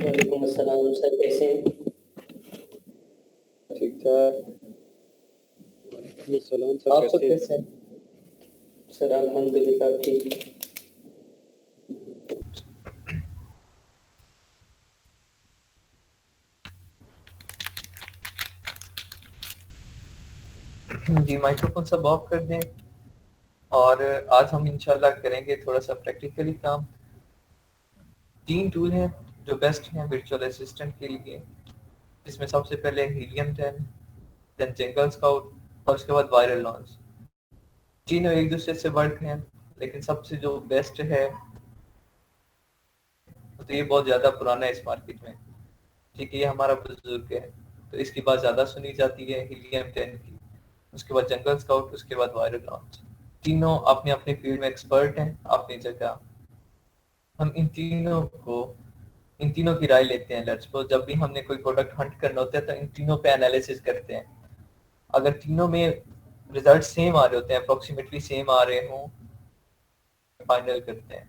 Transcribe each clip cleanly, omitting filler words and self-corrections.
वालेकुम अस्सलाम सर, कैसे हैं? ठीक ठाक। सलाम सर, आप सब कैसे हैं? सर अल्हम्दुलिल्लाह ठीक। जी माइक्रोफोन सब ऑफ कर दें। और आज हम इंशाल्लाह करेंगे थोड़ा सा प्रैक्टिकली काम। 3 टूल हैं जो बेस्ट हैं वर्चुअल असिस्टेंट के लिए, जिसमें सबसे पहले हीलियम 10, देन जंगल स्काउट और उसके बाद वायरल लॉन्च। तीनों एक दूसरे से वर्क हैं, लेकिन सबसे जो बेस्ट है तो ये बहुत ज़्यादा पुराना है इस मार्केट में। ठीक है, ये हमारा बुजुर्ग है तो इसकी बात ज़्यादा सुनी जाती है हीलियम 10 की, उसके बाद जंगल स्काउट, उसके बाद वायरल लॉन्च। तीनों अपने अपने फील्ड में एक्सपर्ट हैं अपनी जगह। हम इन तीनों की राय लेते हैं। लेट्स सपोज जब भी हमने कोई प्रोडक्ट हंट करना होता है तो इन तीनों पे एनालिसिस करते हैं। अगर तीनों में रिजल्ट सेम आ रहे होते हैं, अप्रोक्सीमेटली सेम आ रहे हों, फाइनल करते हैं।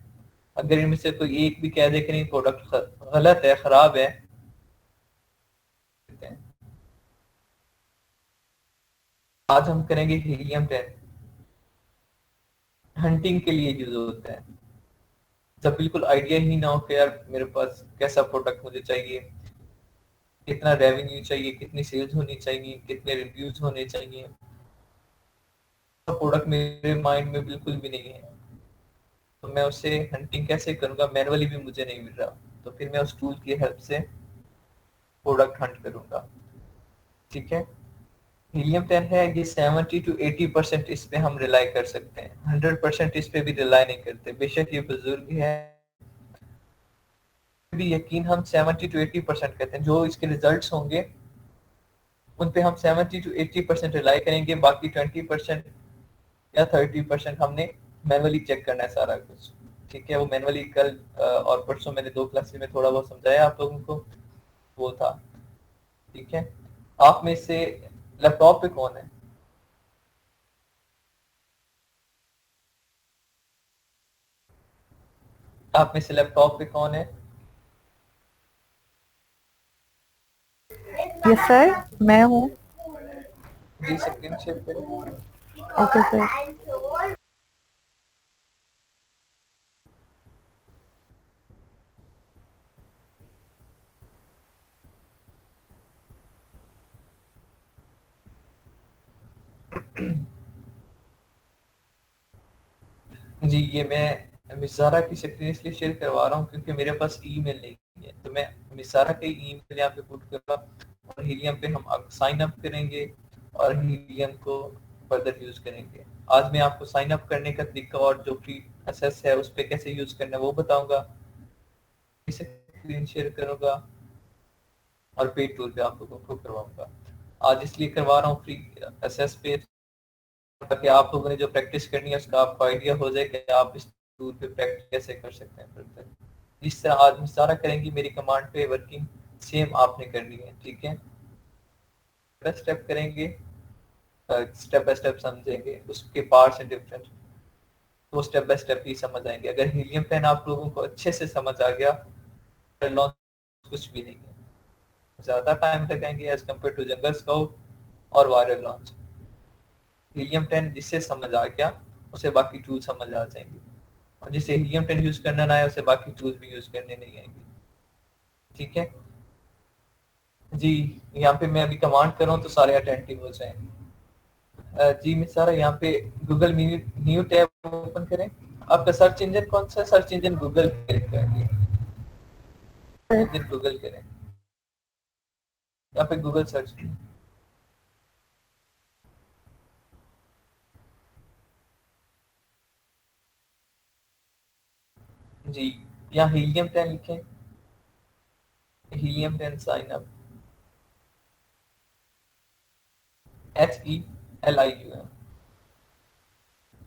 अगर इनमें से कोई एक भी कह दे कि नहीं प्रोडक्ट गलत है, खराब है, आज हम करेंगे हीलियम 10। हंटिंग के लिए यूज होता है जब बिल्कुल आइडिया ही ना हो कि यार मेरे पास कैसा प्रोडक्ट मुझे चाहिए, कितना रेवेन्यू चाहिए, कितनी सेल्स होनी चाहिए, कितने रिव्यूज होने चाहिए। प्रोडक्ट मेरे माइंड में बिल्कुल भी नहीं है, तो मैं उससे हंटिंग कैसे करूंगा? मैनुअली भी मुझे नहीं मिल रहा, तो फिर मैं उस टूल की हेल्प से प्रोडक्ट हंट करूंगा। ठीक है, हीलियम 10 है ये 70 to 80% इस पे हम रिलाई कर सकते हैं, 100% इस पे भी रिलाई नहीं करते। बेशक ये बुजुर्ग है, भी यकीन हम 70 to 80% कहते हैं। जो इसके रिजल्ट्स होंगे उन पे हम 70 to 80% रिलाई करेंगे, बाकी 20% या 30% हमने मैनुअली चेक करना है सारा कुछ। ठीक है, वो मैनुअली कल और परसों मैंने 2 क्लासेस में थोड़ा बहुत समझाया आप लोगों को, वो था। ठीक है, आप में से लैपटॉप पे कौन है? आप में से लैपटॉप पे कौन है? यस सर, मैं हूँ। जी स्क्रीन शेयर करें। Okay sir. जी ये मैं मिसारा की स्क्रीन इसलिए शेयर करवा रहा हूँ क्योंकि मेरे पास ईमेल नहीं है, तो मैं मिसारा के ईमेल यहाँ पे पुट कर रहा हूँ और हीलियम पे हम साइन अप करेंगे और हीलियम को फर्दर यूज करेंगे। आज मैं आपको साइन अप करने का तरीका और जो फ्री एक्सेस है उस पर कैसे यूज करना है वो बताऊंगा, स्क्रीन शेयर करूंगा और पेड टूल पे आप लोगों को करवाऊंगा। आज इसलिए करवा रहा हूँ फ्री एक्सेस पे, ताकि आप लोगों ने जो प्रैक्टिस करनी है उसका आपको आइडिया हो जाए कि आप इस टूल पे प्रैक्टिस कैसे कर सकते हैं फर्दर। जिस तरह आज मिसारा करेंगी मेरी कमांड पे वर्किंग सेम आपने करनी है। ठीक है, स्टेप करेंगे, स्टेप बाय स्टेप समझेंगे, उसके पार्ट्स एंड डिफरेंट, तो स्टेप बाय स्टेप ही समझ आएंगे। अगर हीलियम 10 आप लोगों को अच्छे से समझ आ गया, कुछ भी नहीं है, ज्यादा टाइम लगाएंगे as compare to Jungle Scout और वायरल लॉन्च। हीलियम 10 जिससे समझ आ गया उसे बाकी टूल समझ आ जाएंगे, और जिसे हीलियम 10 यूज करना ना आए उसे बाकी टूल्स भी यूज करने नहीं आएंगे। ठीक है जी, यहाँ पे मैं अभी कमांड कर रहा हूँ तो सारे अटेंटिव हो जाएंगे। जी मैं सारा यहाँ पे गूगल न्यू टैब ओपन करें। आपका सर्च इंजन कौन सा है? सर्च इंजन गूगल करेंगे, गूगल करें, यहाँ पे गूगल सर्च करें। जी यहाँ हीलियम 10 लिखें, हीलियम 10 साइन अप, HELIUM।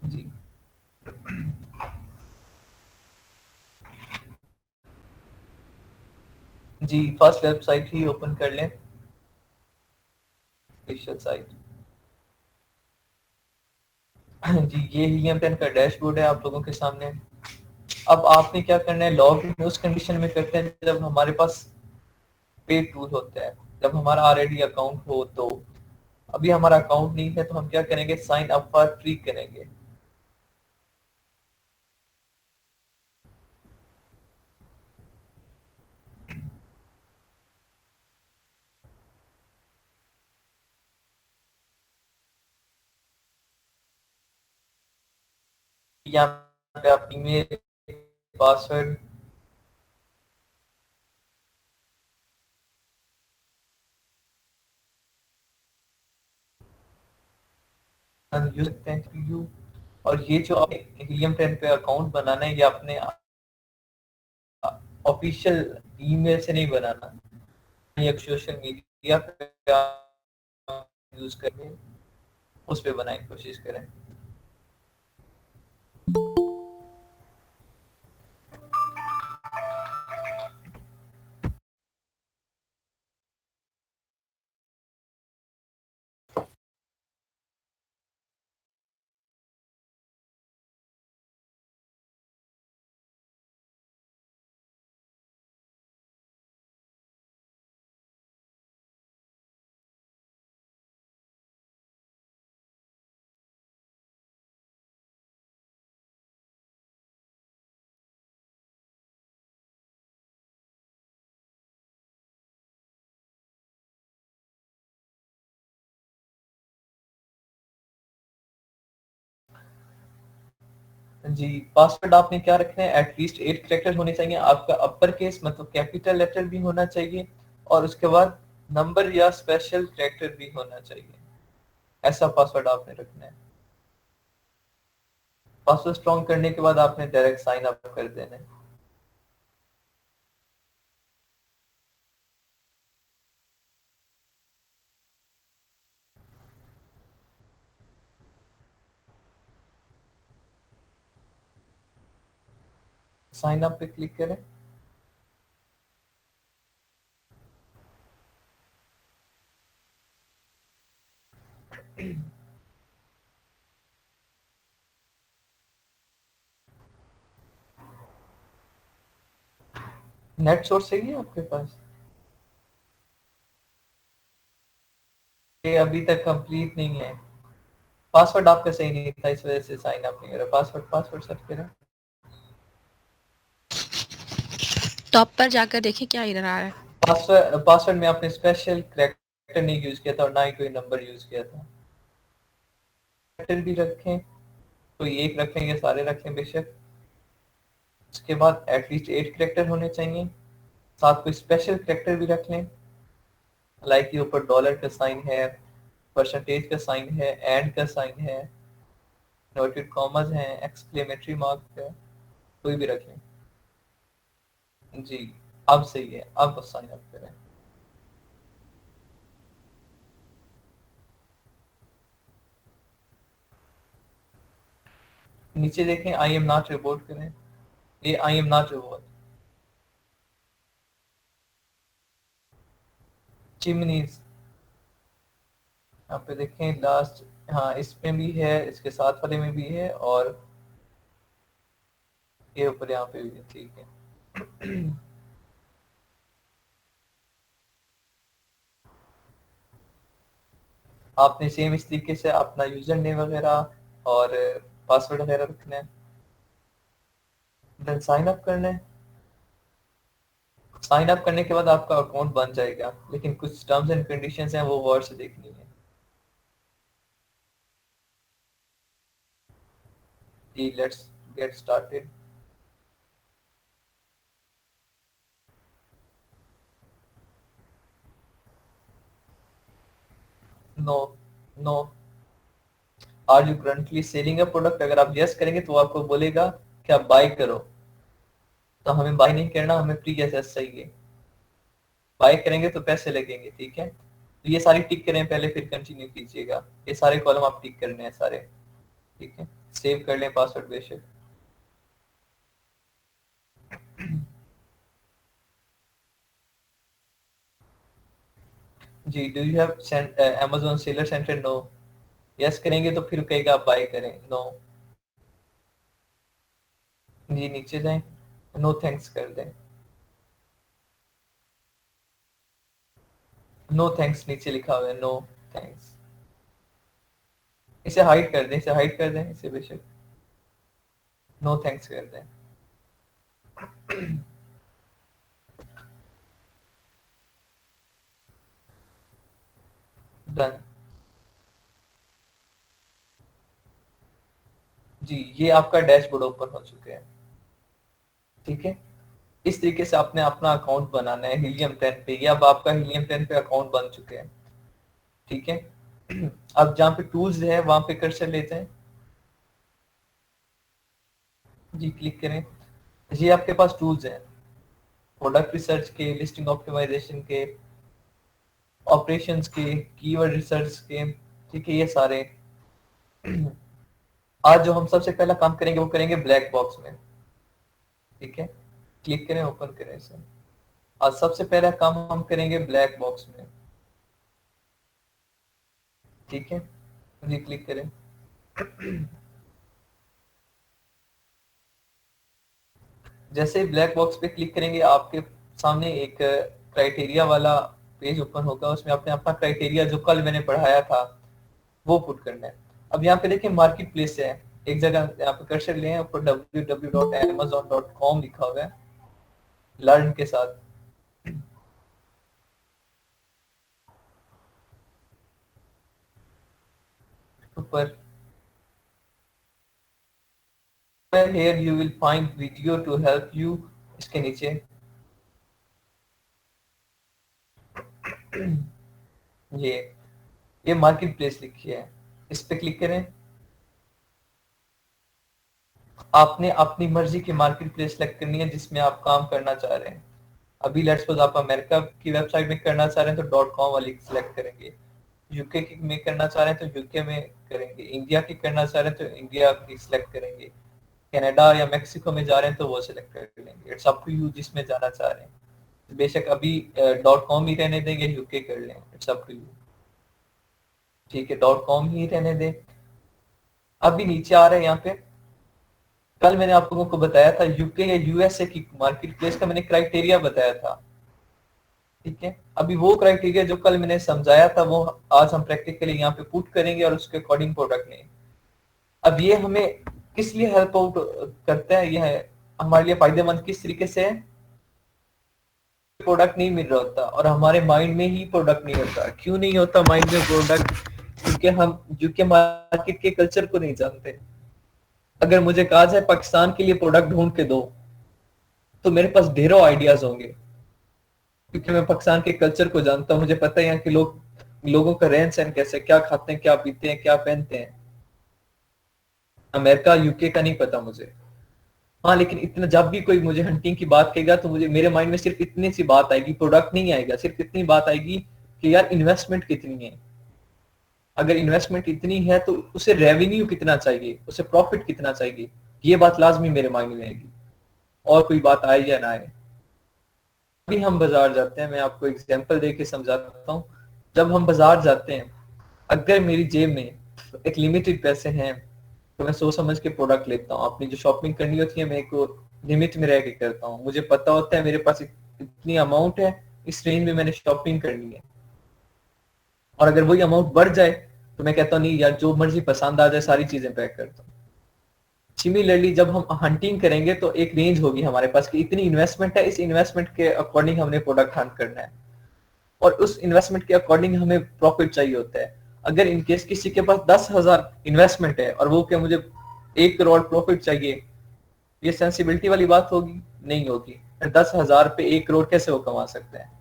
जी जी फर्स्ट वेबसाइट ही ओपन कर लें, स्पेशल साइट। जी ये हीलियम 10 का डैशबोर्ड है आप लोगों के सामने। अब आपने क्या करना है, लॉग इन उस कंडीशन में करते हैं जब हमारे पास पे टूल होता है। जब हमारा ऑलरेडी अकाउंट हो, तो अभी हमारा अकाउंट नहीं है तो हम क्या करेंगे, साइन अप फॉर फ्री करेंगे। यहाँ पे आप ईमेल, पासवर्ड यूज सकते हैं यू। और ये जो आपने हीलियम 10 पे अकाउंट बनाना है, ये अपने ऑफिशियल ईमेल से नहीं बनाना, ये एक सोशल मीडिया पे यूज करके उस पे बनाने की कोशिश करें। जी, पासवर्ड आपने क्या रखना है, एटलीस्ट 8 कैरेक्टर होने चाहिए। आपका अपर केस मतलब कैपिटल लेटर भी होना चाहिए, और उसके बाद नंबर या स्पेशल कैरेक्टर भी होना चाहिए। ऐसा पासवर्ड आपने रखना है। पासवर्ड स्ट्रॉन्ग करने के बाद आपने डायरेक्ट साइन अप कर देना है। साइन अप पे क्लिक करें। नेट सोर्स सही है आपके पास? ये अभी तक कंप्लीट नहीं है। पासवर्ड आपका सही नहीं था, इस वजह से साइन अप नहीं हो रहा। पासवर्ड पासवर्ड सर्च करें। टॉप पर जाकर देखिए क्या एरर आ रहा है। पासवर्ड में आपने स्पेशल कैरेक्टर नहीं यूज किया था और ना ही कोई नंबर यूज किया था। कैरेक्टर भी रखें, कोई एक रखें या सारे रखें बेशक। उसके बाद एटलीस्ट 8 कैरेक्टर होने चाहिए। साथ कोई स्पेशल कैरेक्टर भी रख लें, लाइक के ऊपर डॉलर का साइन है, परसेंटेज का साइन है, एंड का साइन है, नोटेड कॉमर्स हैं, एक्सक्लेमेटरी मार्क है, कोई भी रख लें। जी, अब सही है। अब बस साइन अप करें। नीचे देखें, आई एम नॉट रिपोर्ट करें। ये I am not report. Chimneys यहाँ पे देखें लास्ट, हाँ इसमें भी है, इसके साथ वाले में भी है, और ये ऊपर यहाँ पे भी है। ठीक है। आपने सेम इस तरीके से अपना यूजर नेम वगैरह और पासवर्ड वगैरह रखना है, देन साइन अप करना है। साइन अप करने के बाद आपका अकाउंट बन जाएगा, लेकिन कुछ टर्म्स एंड कंडीशंस हैं, वो वर्ड से देखनी है। जी, let's get started. No, no. Are you currently selling a product? अगर आप यस करेंगे तो वो आपको बोलेगा कि आप बाय करो, तो हमें बाय नहीं करना, हमें प्री एसेस चाहिए। बाय करेंगे तो पैसे लगेंगे, ठीक है। तो ये सारी टिक करें पहले, फिर कंटिन्यू कीजिएगा। ये सारे कॉलम आप टिक करने हैं सारे, ठीक है। सेव कर लें पासवर्ड बेशक। जी, do you have Amazon seller centre? No. Yes करेंगे तो फिर कहेगा आप बाय करें। नो। जी, नीचे जाएं, नो थैंक्स कर दें। नो थैंक्स नीचे लिखा हुआ है, नो थैंक्स। इसे हाइड कर दें, इसे हाइड कर दें, इसे बेशक नो थैंक्स कर दें। डन जी, ये आपका डैशबोर्ड ओपन हो चुके हैं। ठीक है, इस तरीके से आपने अपना अकाउंट बनाना है हीलियम 10 पे। ये अब आपका हीलियम 10 पे अकाउंट बन चुके हैं। ठीक है, अब जहाँ पे टूल्स है वहां पे कर्सर लेते हैं जी, क्लिक करें। ये आपके पास टूल्स हैं प्रोडक्ट रिसर्च के, लिस्टिंग ऑप्टिमाइजेशन के, ऑपरेशंस के, कीवर्ड रिसर्च के। ठीक है, ये सारे। आज जो हम सबसे पहला काम करेंगे वो करेंगे ब्लैक बॉक्स में। ठीक है, क्लिक करें, ओपन करें इसे। आज सबसे पहला काम हम करेंगे ब्लैक बॉक्स में। ठीक है जी, क्लिक करें। जैसे ब्लैक बॉक्स पे क्लिक करेंगे आपके सामने एक क्राइटेरिया वाला पेज ओपन होगा। उसमें आपने अपना क्राइटेरिया जो कल मैंने पढ़ाया था वो पुट करना है। अब यहाँ पे देखिए मार्केट प्लेस है, एक जगह यहाँ पे कर्सर लें, ऊपर www.amazon.com लिखा हुआ है लर्न के साथ। ऊपर here you will find video to help you, इसके नीचे ये मार्केट प्लेस लिखी है, इस पे क्लिक करें। आपने अपनी मर्जी की मार्केट प्लेस सेलेक्ट करनी है जिसमें आप काम करना चाह रहे हैं। अभी लेट्स सपोज आप अमेरिका की वेबसाइट में करना चाह रहे हैं तो .com वाली सिलेक्ट करेंगे, यूके की में करना चाह रहे हैं तो यूके में करेंगे, इंडिया की करना चाह रहे हैं तो इंडिया की सिलेक्ट करेंगे, कनाडा या मेक्सिको में जा रहे हैं तो वो सिलेक्ट कर लेंगे। इट्स अप टू यू जिसमें जाना चाह रहे हैं। बेशक अभी .com ही रहने देंगे, यूके कर लें, इट्स अप टू यू। ठीक है, .com ही रहने दें। अभी नीचे आ रहे हैं यहाँ पे, कल मैंने आप लोगों को बताया था यूके या यूएसए की मार्केट प्लेस का मैंने क्राइटेरिया बताया था। ठीक है, अभी वो क्राइटेरिया जो कल मैंने समझाया था वो आज हम प्रैक्टिकली यहाँ पे पुट करेंगे और उसके अकॉर्डिंग प्रोडक्ट लेंगे। अब ये हमें किस लिए हेल्प आउट करता है, यह हमारे लिए फायदेमंद किस तरीके से है। प्रोडक्ट नहीं मिल रहा होता और हमारे माइंड में ही प्रोडक्ट नहीं होता। क्यों नहीं होता माइंड में प्रोडक्ट? क्योंकि हम यूके मार्केट के कल्चर को नहीं जानते। अगर मुझे कहा जाए पाकिस्तान के लिए प्रोडक्ट ढूंढ के दो तो मेरे पास ढेरों आइडियाज होंगे, क्योंकि मैं पाकिस्तान के कल्चर को जानता हूं। मुझे पता है यहाँ के लोगों का रहन सहन कैसे, क्या खाते हैं, क्या पीते हैं, क्या पहनते हैं। अमेरिका यूके का नहीं पता मुझे। हाँ, लेकिन इतना जब भी कोई मुझे हंटिंग की बात कहेगा तो मुझे मेरे माइंड में सिर्फ इतनी सी बात आएगी, प्रोडक्ट नहीं आएगा। सिर्फ इतनी बात आएगी कि यार इन्वेस्टमेंट कितनी है। अगर इन्वेस्टमेंट इतनी है तो उसे रेवेन्यू कितना चाहिए, उसे प्रॉफिट कितना चाहिए, ये बात लाजमी मेरे माइंड में आएगी, और कोई बात आए या ना आए। अभी हम बाजार जाते हैं, मैं आपको एग्जांपल देके समझाता हूँ। जब हम बाजार जाते हैं, अगर मेरी जेब में एक लिमिटेड पैसे हैं तो मैं सोच समझ के प्रोडक्ट लेता हूँ। अपनी जो शॉपिंग करनी होती है मैं एक लिमिट में रह के करता हूँ। मुझे पता होता है मेरे पास इतनी अमाउंट है, इस रेंज में मैंने शॉपिंग करनी है। और अगर वही अमाउंट बढ़ जाए तो मैं कहता हूँ नहीं यार, जो मर्जी पसंद आ जाए सारी चीजें पैक करता हूँ। सिमिलरली जब हम हंटिंग करेंगे तो एक रेंज होगी हमारे पास कि इतनी इन्वेस्टमेंट है, इस इन्वेस्टमेंट के अकॉर्डिंग हमने प्रोडक्ट हंट करना है और उस इन्वेस्टमेंट के अकॉर्डिंग हमें प्रॉफिट चाहिए होता है। अगर इनकेस किसी के पास 10,000 इन्वेस्टमेंट है और वो क्या मुझे 1 करोड़ प्रॉफिट चाहिए, ये सेंसिबिलिटी वाली बात होगी? नहीं होगी। 10,000 पे 1 करोड़ कैसे वो कमा सकते हैं?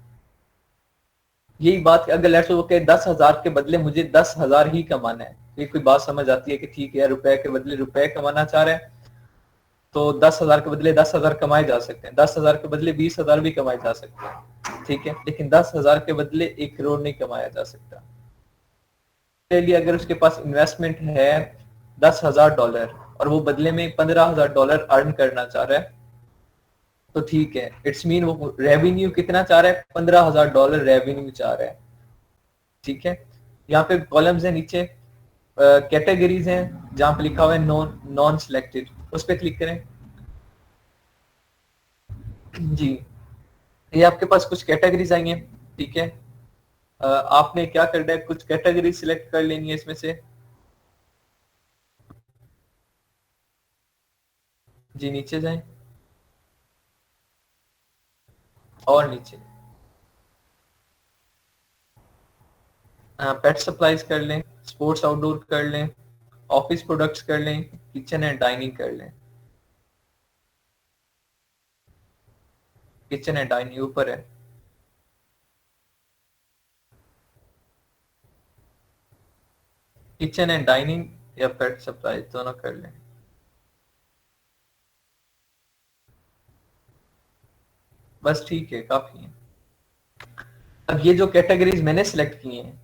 यही बात अगर लेट्स वो कहे 10,000 के बदले मुझे 10,000 ही कमाना है, ये कोई बात समझ आती है कि ठीक है रुपए के बदले रुपए कमाना चाह रहे हैं तो 10,000 के बदले 10,000 कमाए जा सकते हैं, 10,000 के बदले 20,000 भी कमाए जा सकते हैं। ठीक है, लेकिन 10,000 के बदले 1 करोड़ नहीं कमाया जा सकता। लिए अगर उसके पास इन्वेस्टमेंट है $10,000 और वो बदले में $15,000 अर्न करना चाह रहा है तो ठीक है, इट्स मीन वो रेवेन्यू कितना चाह रहा है? $15,000 रेवेन्यू चाह रहा है। ठीक है, यहाँ पे कॉलम्स है, नीचे कैटेगरीज हैं जहाँ पे लिखा हुआ है नॉन सिलेक्टेड, उस पर क्लिक करें। जी, ये आपके पास कुछ कैटेगरीज आई हैं। ठीक है, आपने क्या करना है, कुछ कैटेगरी सिलेक्ट कर लेनी है इसमें से। जी नीचे जाएं और नीचे पेट सप्लाईज कर लें, स्पोर्ट्स आउटडोर कर लें, ऑफिस प्रोडक्ट्स कर लें, किचन एंड डाइनिंग कर लें। किचन एंड डाइनिंग ऊपर है। किचन एंड डाइनिंग या पेट सप्लाईज दोनों कर लें। बस ठीक है, काफी है। अब ये जो कैटेगरीज मैंने सिलेक्ट की हैं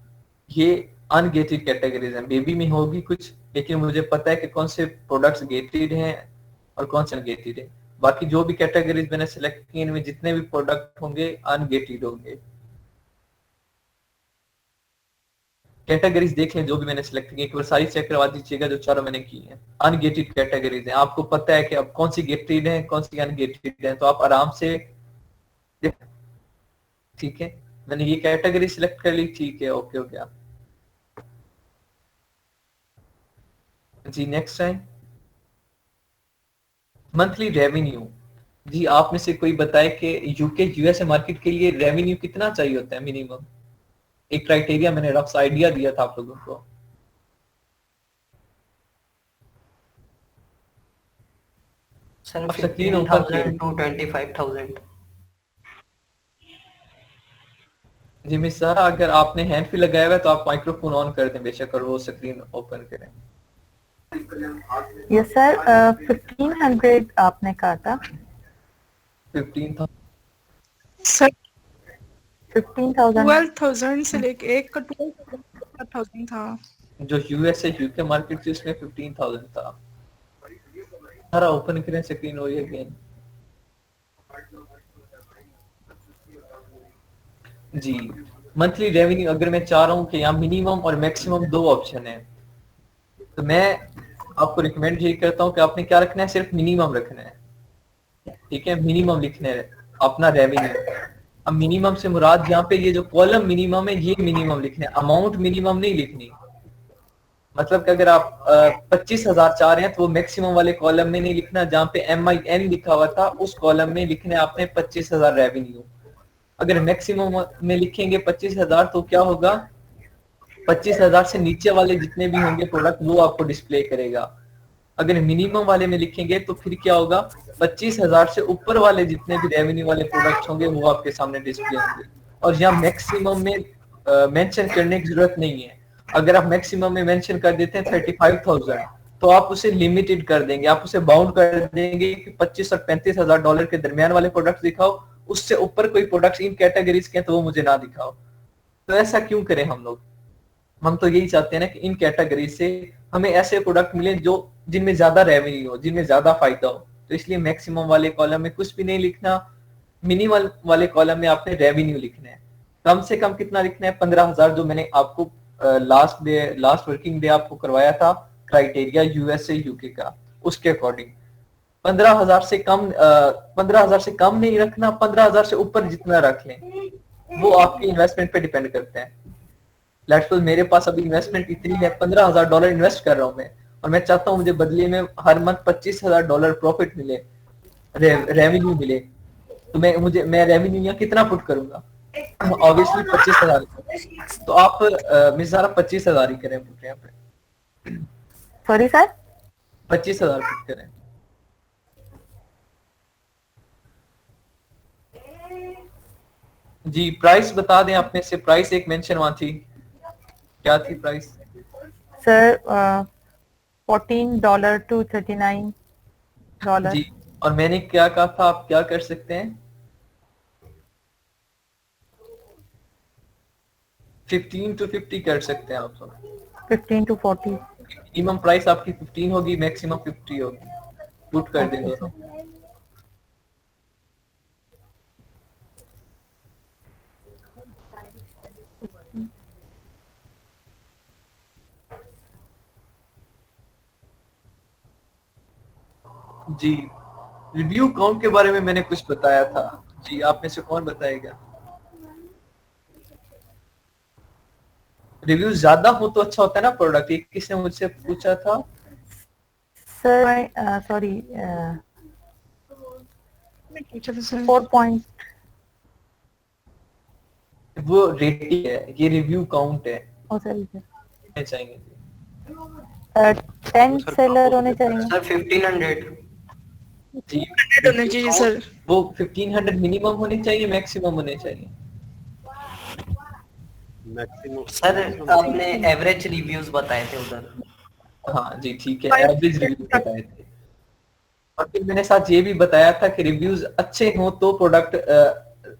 ये अनगेटेड कैटेगरीज हैं। बेबी में होगी कुछ, लेकिन मुझे पता है कि कौन से प्रोडक्ट्स गेटेड हैं और कौन से अनगेटेड हैं। बाकी जो भी कैटेगरीज मैंने सिलेक्ट की इनमें जितने भी प्रोडक्ट होंगे अनगेटेड होंगे। कैटेगरीज देख लें जो भी मैंने सिलेक्ट की, एक बार सारी चेक करवा दीजिएगा जो चारों मैंने की हैं। अनगेटेड कैटेगरीज हैं, आपको पता है कि अब कौन सी गेटेड है कौन सी अनगेटेड है, तो आप आराम से, ठीक है मैंने ये कैटेगरी सिलेक्ट कर ली, ठीक है ओके हो गया जी। नेक्स्ट है मंथली रेवेन्यू। जी आप में से कोई बताए कि यूके यूएसए मार्केट के लिए रेवेन्यू कितना चाहिए होता है मिनिमम। एक क्राइटेरिया मैंने रफ आइडिया दिया था आप लोगों को। सर अब स्क्रीन 15,000 to 25,000। जी मिस सारा, अगर आपने हैंड फ्री लगाया हुआ है तो आप माइक्रोफोन ऑन कर दें बेशक और वो स्क्रीन ओपन करें। यस सर, 1500 आपने कहा था। 15 था सर 15,000। 12,000 से लेके एक का 12,000 था। जो यूएसए यूके मार्केट थी उसमें 15,000 था। सारा ओपन करें स्क्रीन हो अगेन। जी मंथली रेवेन्यू अगर मैं चाह रहा हूँ कि यहाँ मिनिमम और मैक्सिमम दो ऑप्शन है, तो मैं आपको रिकमेंड यही करता हूँ कि आपने क्या रखना है, सिर्फ मिनिमम रखना है। ठीक है मिनिमम लिखना है अपना रेवेन्यू। अब मिनिमम से मुराद यहाँ पे ये जो कॉलम मिनिमम है ये मिनिमम लिखना है, अमाउंट मिनिमम नहीं लिखनी। मतलब कि अगर आप 25,000 चाह रहे हैं तो वो मैक्सिमम वाले कॉलम में नहीं लिखना, जहाँ पे MIN लिखा हुआ था उस कॉलम में लिखना है आपने 25,000 रेवेन्यू। अगर मैक्सिमम में लिखेंगे 25,000 तो क्या होगा, 25,000 से नीचे वाले जितने भी होंगे प्रोडक्ट वो आपको डिस्प्ले करेगा। अगर मिनिमम वाले में लिखेंगे तो फिर क्या होगा, 25,000 से ऊपर वाले जितने भी रेवेन्यू वाले प्रोडक्ट्स होंगे वो आपके सामने डिस्प्ले होंगे। और यहाँ मैक्सिमम में मेंशन करने की जरूरत नहीं है। अगर आप मैक्सिमम में मेंशन कर देते हैं 35,000 तो आप उसे लिमिटेड कर देंगे, आप उसे बाउंड कर देंगे कि 25 और 35,000 डॉलर के दरमियान वाले प्रोडक्ट दिखाओ, उससे ऊपर कोई प्रोडक्ट्स इन कैटेगरीज के हैं तो वो मुझे ना दिखाओ। तो ऐसा क्यों करें हम लोग, हम तो यही चाहते हैं ना कि इन कैटेगरी से हमें ऐसे प्रोडक्ट मिले जो जिनमें ज्यादा रेवेन्यू हो, जिनमें ज्यादा फायदा हो। तो इसलिए मैक्सिमम वाले कॉलम में कुछ भी नहीं लिखना, मिनिमम वाले कॉलम में आपने रेवेन्यू लिखना है। कम से कम कितना लिखना है, 15,000 जो मैंने आपको लास्ट वर्किंग डे आपको करवाया था क्राइटेरिया यूएसए यूके का, उसके अकॉर्डिंग 15,000 से कम 15,000 से कम नहीं रखना, 15,000 से ऊपर जितना रख लें वो आपकी इन्वेस्टमेंट पे डिपेंड करते हैं। लेट्स सपोज मेरे पास अभी इन्वेस्टमेंट इतनी है, 15,000 डॉलर इन्वेस्ट कर रहा हूं मैं, और मैं चाहता हूं मुझे बदले में हर मंथ 25,000 डॉलर प्रॉफिट मिले, रेवेन्यू मिले। तो मैं रेवेन्यू यहाँ कितना पुट करूंगा, ऑब्वियसली 25,000। तो आप मिसारा 25,000 ही करें पुट यहाँ पे। सॉरी सर, 25,000 पुट करें। जी प्राइस बता दें, आप में से प्राइस एक मेंशन वहां थी, क्या थी प्राइस? Sir $14 to $39। जी और मैंने क्या कहा था, आप क्या कर सकते हैं, 15 to 50 कर सकते हैं आप सब। 15 to 40। मिनिमम प्राइस आपकी 15 होगी, मैक्सिमम 50 होगी, पुट कर दें दोनों। जी रिव्यू काउंट के बारे में मैंने कुछ बताया था, जी आप में से कौन बताएगा? रिव्यूज ज्यादा हो तो अच्छा होता है ना प्रोडक्ट, ये किसने मुझसे पूछा था? सर सॉरी पूछा था सर। 4 पॉइंट वो रेटिंग है, ये रिव्यू काउंट है, ओ सर होने चाहिए। 10 सेलर होने चाहिए। सर 1500 जी, 100 होना चाहिए सर। वो 1500 मिनिमम होने चाहिए, मैक्सिमम होने चाहिए? सर आपने एवरेज रिव्यूज बताए थे उधर। हाँ जी ठीक है, एवरेज रिव्यू बताए थे। और फिर मैंने साथ ये भी बताया था कि रिव्यूज अच्छे हों तो प्रोडक्ट,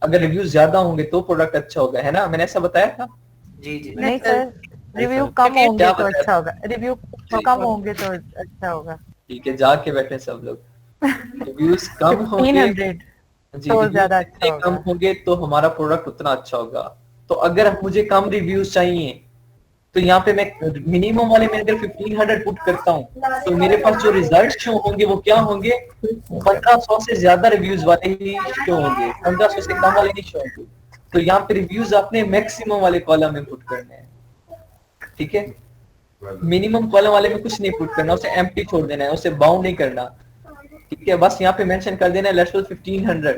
अगर रिव्यूज ज्यादा होंगे तो प्रोडक्ट अच्छा होगा, है ना? मैंने ऐसा बताया था? जी जी। नहीं सर, रिव्यू कम Review होंगे क्या तो बताया? अच्छा होगा, रिव्यू कम होंगे तो अच्छा होगा। ठीक है, जाके बैठे सब लोग। रिव्यूज कम होंगे 1500 जी, तो रिव्यूज ज्यादा अच्छा जितने कम होगा। होंगे तो हमारा प्रोडक्ट उतना अच्छा होगा। तो अगर मुझे कम रिव्यूज चाहिए तो यहाँ पे मैं मिनिमम वाले में अगर 1500 पुट करता हूँ तो मेरे पास जो रिजल्ट शो होंगे वो क्या होंगे? 1500 से ज्यादा रिव्यूज वाले ही शो होंगे, 1500 से कम वाले नहीं शो होंगे। तो यहाँ पे रिव्यूज आपने मैक्सिमम वाले कॉलम में पुट करने हैं, ठीक है? मिनिमम कॉलम वाले में कुछ नहीं पुट करना, उसे एम्प्टी छोड़ देना है, उसे बाउंड नहीं करना, ठीक है? बस यहाँ पे मेंशन कर देना है लेट्स सपोज 1500।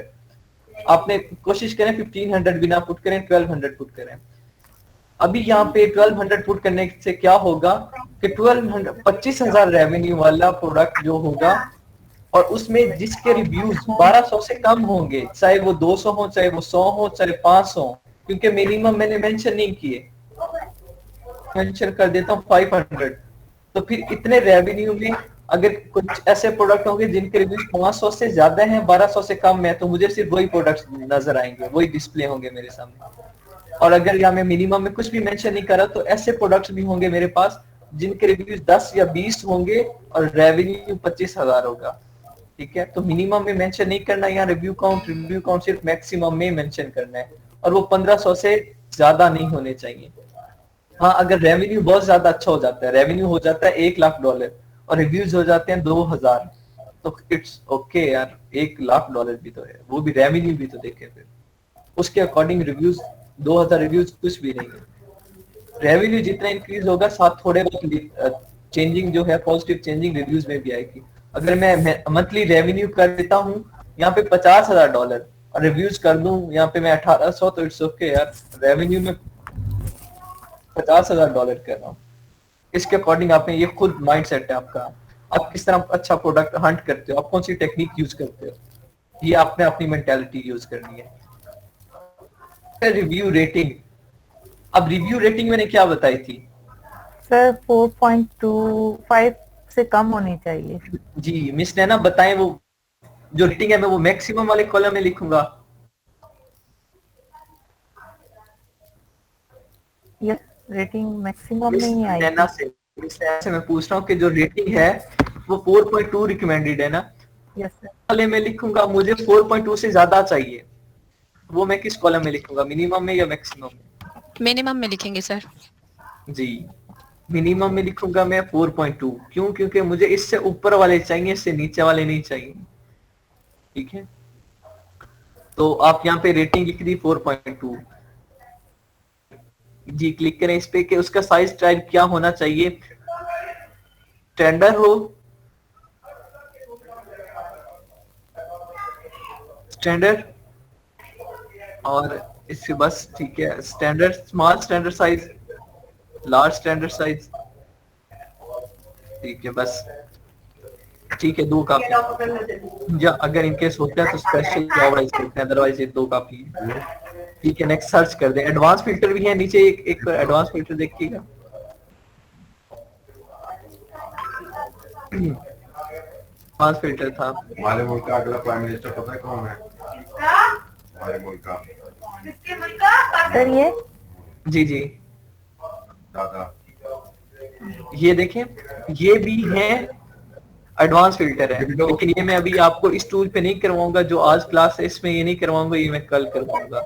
आपने कोशिश करें 1500 भी ना पुट करें, 1200 पुट करें। अभी यहाँ पे 1200 पुट करने से क्या होगा कि 1200 25,000 रेवेन्यू वाला प्रोडक्ट जो होगा और उसमें जिसके रिव्यूज 1200 से कम होंगे, चाहे वो 200 हो, चाहे वो 100 हो, चाहे 500 हो, क्योंकि मिनिमम मैंने मेंशन नहीं किए, मेंशन कर देता हूँ 500। तो फिर इतने रेवेन्यू में अगर कुछ ऐसे प्रोडक्ट होंगे जिनके रिव्यूज 500 से ज्यादा हैं, 1200 से कम है, तो मुझे सिर्फ वही प्रोडक्ट्स नजर आएंगे, वही डिस्प्ले होंगे मेरे सामने। और अगर यहाँ मैं मिनिमम में कुछ भी मेंशन नहीं कर रहा तो ऐसे प्रोडक्ट्स भी होंगे मेरे पास जिनके रिव्यूज 10 या 20 होंगे और रेवेन्यू 25,000 होगा, ठीक है? तो मिनिमम में मेंशन नहीं करना, यहाँ रिव्यू काउंट सिर्फ मैक्सिमम में मेंशन करना है, और वो 1500 से ज्यादा नहीं होने चाहिए। हाँ, अगर रेवेन्यू बहुत ज्यादा अच्छा हो जाता है, रेवेन्यू हो जाता है $1,00,000 और रिव्यूज हो जाते हैं 2,000, तो इट्स ओके यार, $1,00,000 भी तो है, वो भी रेवेन्यू भी तो देखे, फिर उसके अकॉर्डिंग रिव्यूज 2,000 रिव्यूज कुछ भी नहीं है। रेवेन्यू जितना इंक्रीज होगा साथ थोड़े बहुत चेंजिंग जो है, पॉजिटिव चेंजिंग रिव्यूज में भी आएगी। अगर मैं मंथली रेवेन्यू कर देता हूँ यहाँ पे $50,000 और रिव्यूज कर दूं यहाँ पे मैं 1,800, तो इट्स ओके यार, रेवेन्यू में $50,000 कर रहा हूँ। इसके अकॉर्डिंग आपने ये खुद माइंड सेट है आपका, आप किस तरह अच्छा प्रोडक्ट हंट करते हो, आप कौन सी टेक्निक यूज करते हो, ये आपने अपनी मेंटालिटी यूज करनी है। रिव्यू रेटिंग, अब रिव्यू रेटिंग मैंने क्या बताई थी? सर 4.25 से कम होनी चाहिए। जी मिस नैना बताएं, वो जो रेटिंग है मैं वो मैक्सिमम वाले कॉलम में लिखूंगा? यस, रेटिंग मैक्सिमम मिस में ही आएगी। नैना से मैं पूछ रहा हूँ कि जो रेटिंग है वो 4.2 रिकमेंडेड है ना? Yes sir. वाले में लिखूंगा, मुझे 4.2 से ज्यादा चाहिए, वो मैं किस कॉलम में लिखूंगा, मिनिमम में या मैक्सिमम में? मिनिमम में लिखेंगे सर। जी, मिनिमम में लिखूंगा मैं 4.2, क्यों? क्योंकि मुझे इससे ऊपर वाले चाहिए, इससे नीचे वाले नहीं चाहिए, ठीक है? तो आप यहाँ पे रेटिंग लिख दी 4.2, जी क्लिक करें इस पे कि उसका साइज टाइप क्या होना चाहिए, स्टैंडर्ड हो, स्टैंडर्ड, और इससे बस ठीक है, standard, small standard size, large standard size, ठीक है बस, ठीक है, 2 काफी, या अगर इनकेस होता है तो स्पेशल ओवरराइज करते हैं, अदरवाइज ये 2 काफी है, ठीक है? नेक्स्ट सर्च कर दें, एडवांस फिल्टर भी है नीचे, एक एडवांस फिल्टर देखिएगा, एडवांस फिल्टर था। हमारे मुल्क का अगला प्राइम मिनिस्टर पता है कौन है? हमारे मुल्क का सर ये जी जी, दादा ये देखें, ये भी है एडवांस फिल्टर है, लेकिन ये मैं अभी आपको इस टूल पे नहीं करवाऊंगा, जो आज क्लास है इसमें ये नहीं करवाऊंगा, ये मैं कल करवाऊंगा,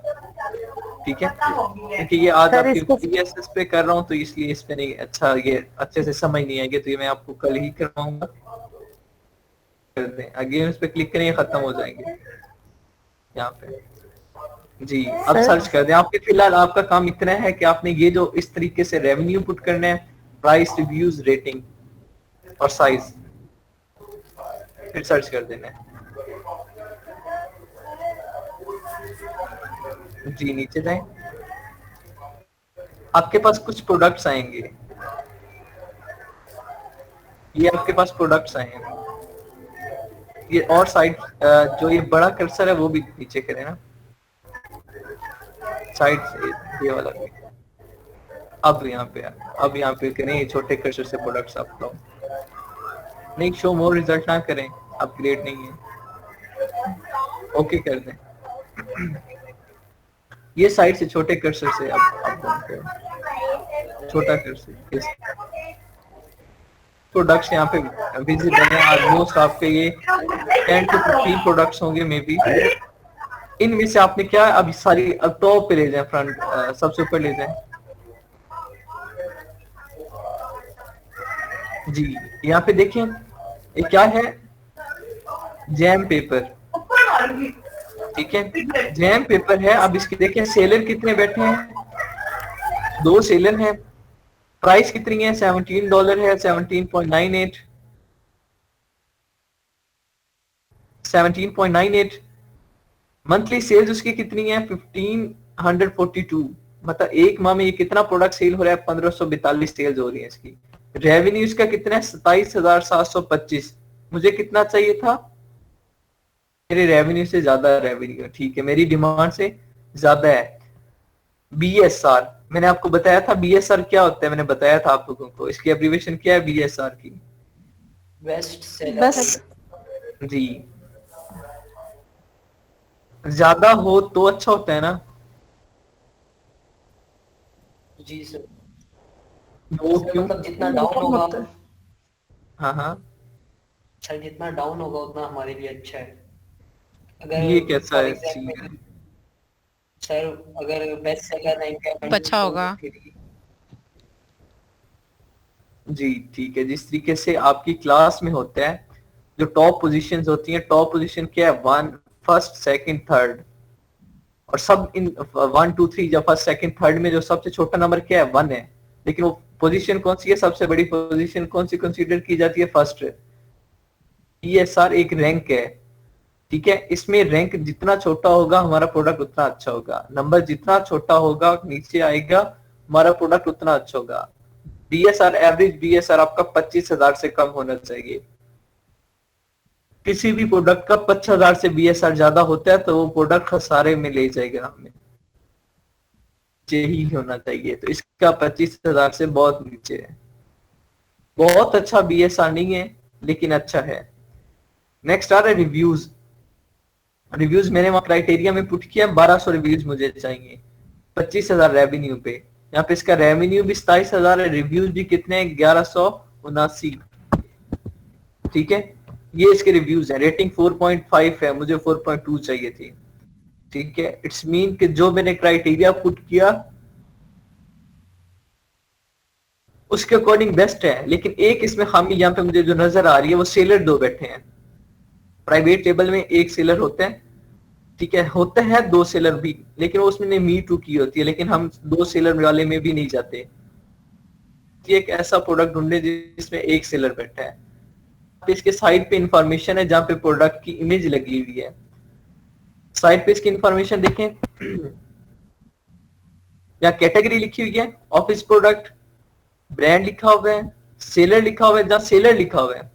ठीक है? क्योंकि ये आज सर, आपके इसको PSS पे कर रहा हूँ तो इसलिए इस पे नहीं अच्छा, ये अच्छे से समझ नहीं आएगी, तो ये मैं आपको कल ही करवाऊंगा। कर दें, अगेन इस पे क्लिक करें, खत्म हो जाएंगे यहाँ पे। जी अब सर? सर्च कर दें। आपके फिलहाल आपका काम इतना है कि आपने ये जो इस तरीके से रेवेन्यू पुट करना है, प्राइस, रिव्यूज, रेटिंग और साइज, फिर सर्च कर देना है। जी नीचे जाएं, आपके पास कुछ प्रोडक्ट्स आएंगे, ये आपके पास प्रोडक्ट्स आए हैं। ये और साइड जो ये बड़ा कर्सर है वो भी नीचे करें ना, साइड से ये वाला भी। अब यहाँ पे करें, ये छोटे कर्सर से प्रोडक्ट्स आप लो। नहीं, शो मोर रिजल्ट ना करें, अपग्रेड नहीं है, ओके कर दें। ये साइड से छोटे कर्सर से अब छोटा कर्सर प्रोडक्ट्स यहाँ पे विजिबल है। ऑलमोस्ट आपके ये 10 to 15 प्रोडक्ट्स होंगे मे बी। इनमें से आपने क्या अब सारी अब टॉप पे ले जाएं, फ्रंट सबसे ऊपर ले जाएं। जी यहाँ पे देखें, ये क्या है, जैम पेपर, ठीक है, जैम पेपर है। अब इसके देखें सेलर कितने बैठे हैं, 2 सेलर हैं। प्राइस कितनी है, $17 है, 17.98 17.98। मंथली सेल्स उसकी कितनी है, 1542। मतलब एक माह में ये कितना प्रोडक्ट सेल हो रहा है, 1542 सेल्स हो रही है इसकी। रेवेन्यू इसका कितना है, 27,725। मुझे कितना चाहिए था, मेरे रेवेन्यू से ज्यादा रेवेन्यू, ठीक है, मेरी डिमांड से ज्यादा है। BSR मैंने आपको बताया था, BSR क्या होता है, मैंने बताया था आप लोगों को, इसकी एब्रीविएशन क्या है BSR की, बेस्ट सेलर। बस जी ज्यादा हो तो अच्छा होता है ना। जी सर। वो सर क्यों, मतलब जितना डाउन होगा, हाँ हाँ, सर जितना डाउन होगा उतना हमारे लिए अच्छा है। अगर ये कैसा फॉर है चीज है? एग्जाम्पल सर, अगर बेस्ट सेलर रहेंगे अच्छा होगा। जी ठीक है, जिस तरीके से आपकी क्लास में होता है, जो टॉप पोजीशंस होती हैं, टॉप पोजीशन क्या है, 1, फर्स्ट, सेकंड, थर्ड, और सब इन 1 2 3 या फर्स्ट, सेकंड, थर्ड में जो सबसे छोटा नंबर क्या है, 1 है। लेकिन वो पोजीशन कौन सी है, सबसे बड़ी पोजीशन कौन सी कंसीडर की जाती है, फर्स्ट। ESR एक रैंक है, ठीक है, इसमें रैंक जितना छोटा होगा हमारा प्रोडक्ट उतना अच्छा होगा, नंबर जितना छोटा होगा नीचे आएगा हमारा प्रोडक्ट उतना अच्छा होगा। BSR एवरेज BSR आपका 25,000 से कम होना चाहिए। किसी भी प्रोडक्ट का 25,000 से BSR ज्यादा होता है तो वो प्रोडक्ट खसारे में ले जाएगा हमें, ही होना चाहिए। तो इसका 25,000 से बहुत नीचे है, बहुत अच्छा BSR नहीं है लेकिन अच्छा है। नेक्स्ट आ रहा है रिव्यूज। रिव्यूज मैंने वहां क्राइटेरिया में पुट किया, 1200 रिव्यूज मुझे चाहिए 25,000 रेवेन्यू पे। यहाँ पे इसका रेवेन्यू भी 27,000 है, रिव्यूज भी कितने हैं, 1179, ठीक है। ये इसके रिव्यूज है, रेटिंग 4.5 है, मुझे 4.2 चाहिए थी, ठीक है। इट्स मीन कि जो मैंने क्राइटेरिया पुट किया उसके अकॉर्डिंग बेस्ट है। लेकिन एक इसमें खामी यहाँ पे मुझे जो नजर आ रही है, वो सेलर 2 बैठे हैं। प्राइवेट टेबल में एक सेलर होता है, ठीक है, होता है 2 सेलर भी, लेकिन उसमें मी टू की होती है, लेकिन हम 2 सेलर वाले में भी नहीं जाते। एक ऐसा प्रोडक्ट ढूंढे जिसमें एक सेलर बैठा है। इसके साइड पे इंफॉर्मेशन है जहाँ पे प्रोडक्ट की इमेज लगी हुई है। साइड पे इसकी इंफॉर्मेशन देखें, यहाँ कैटेगरी लिखी हुई है, ऑफिस प्रोडक्ट, ब्रांड लिखा हुआ है, सेलर लिखा हुआ है। जहाँ सेलर लिखा हुआ है,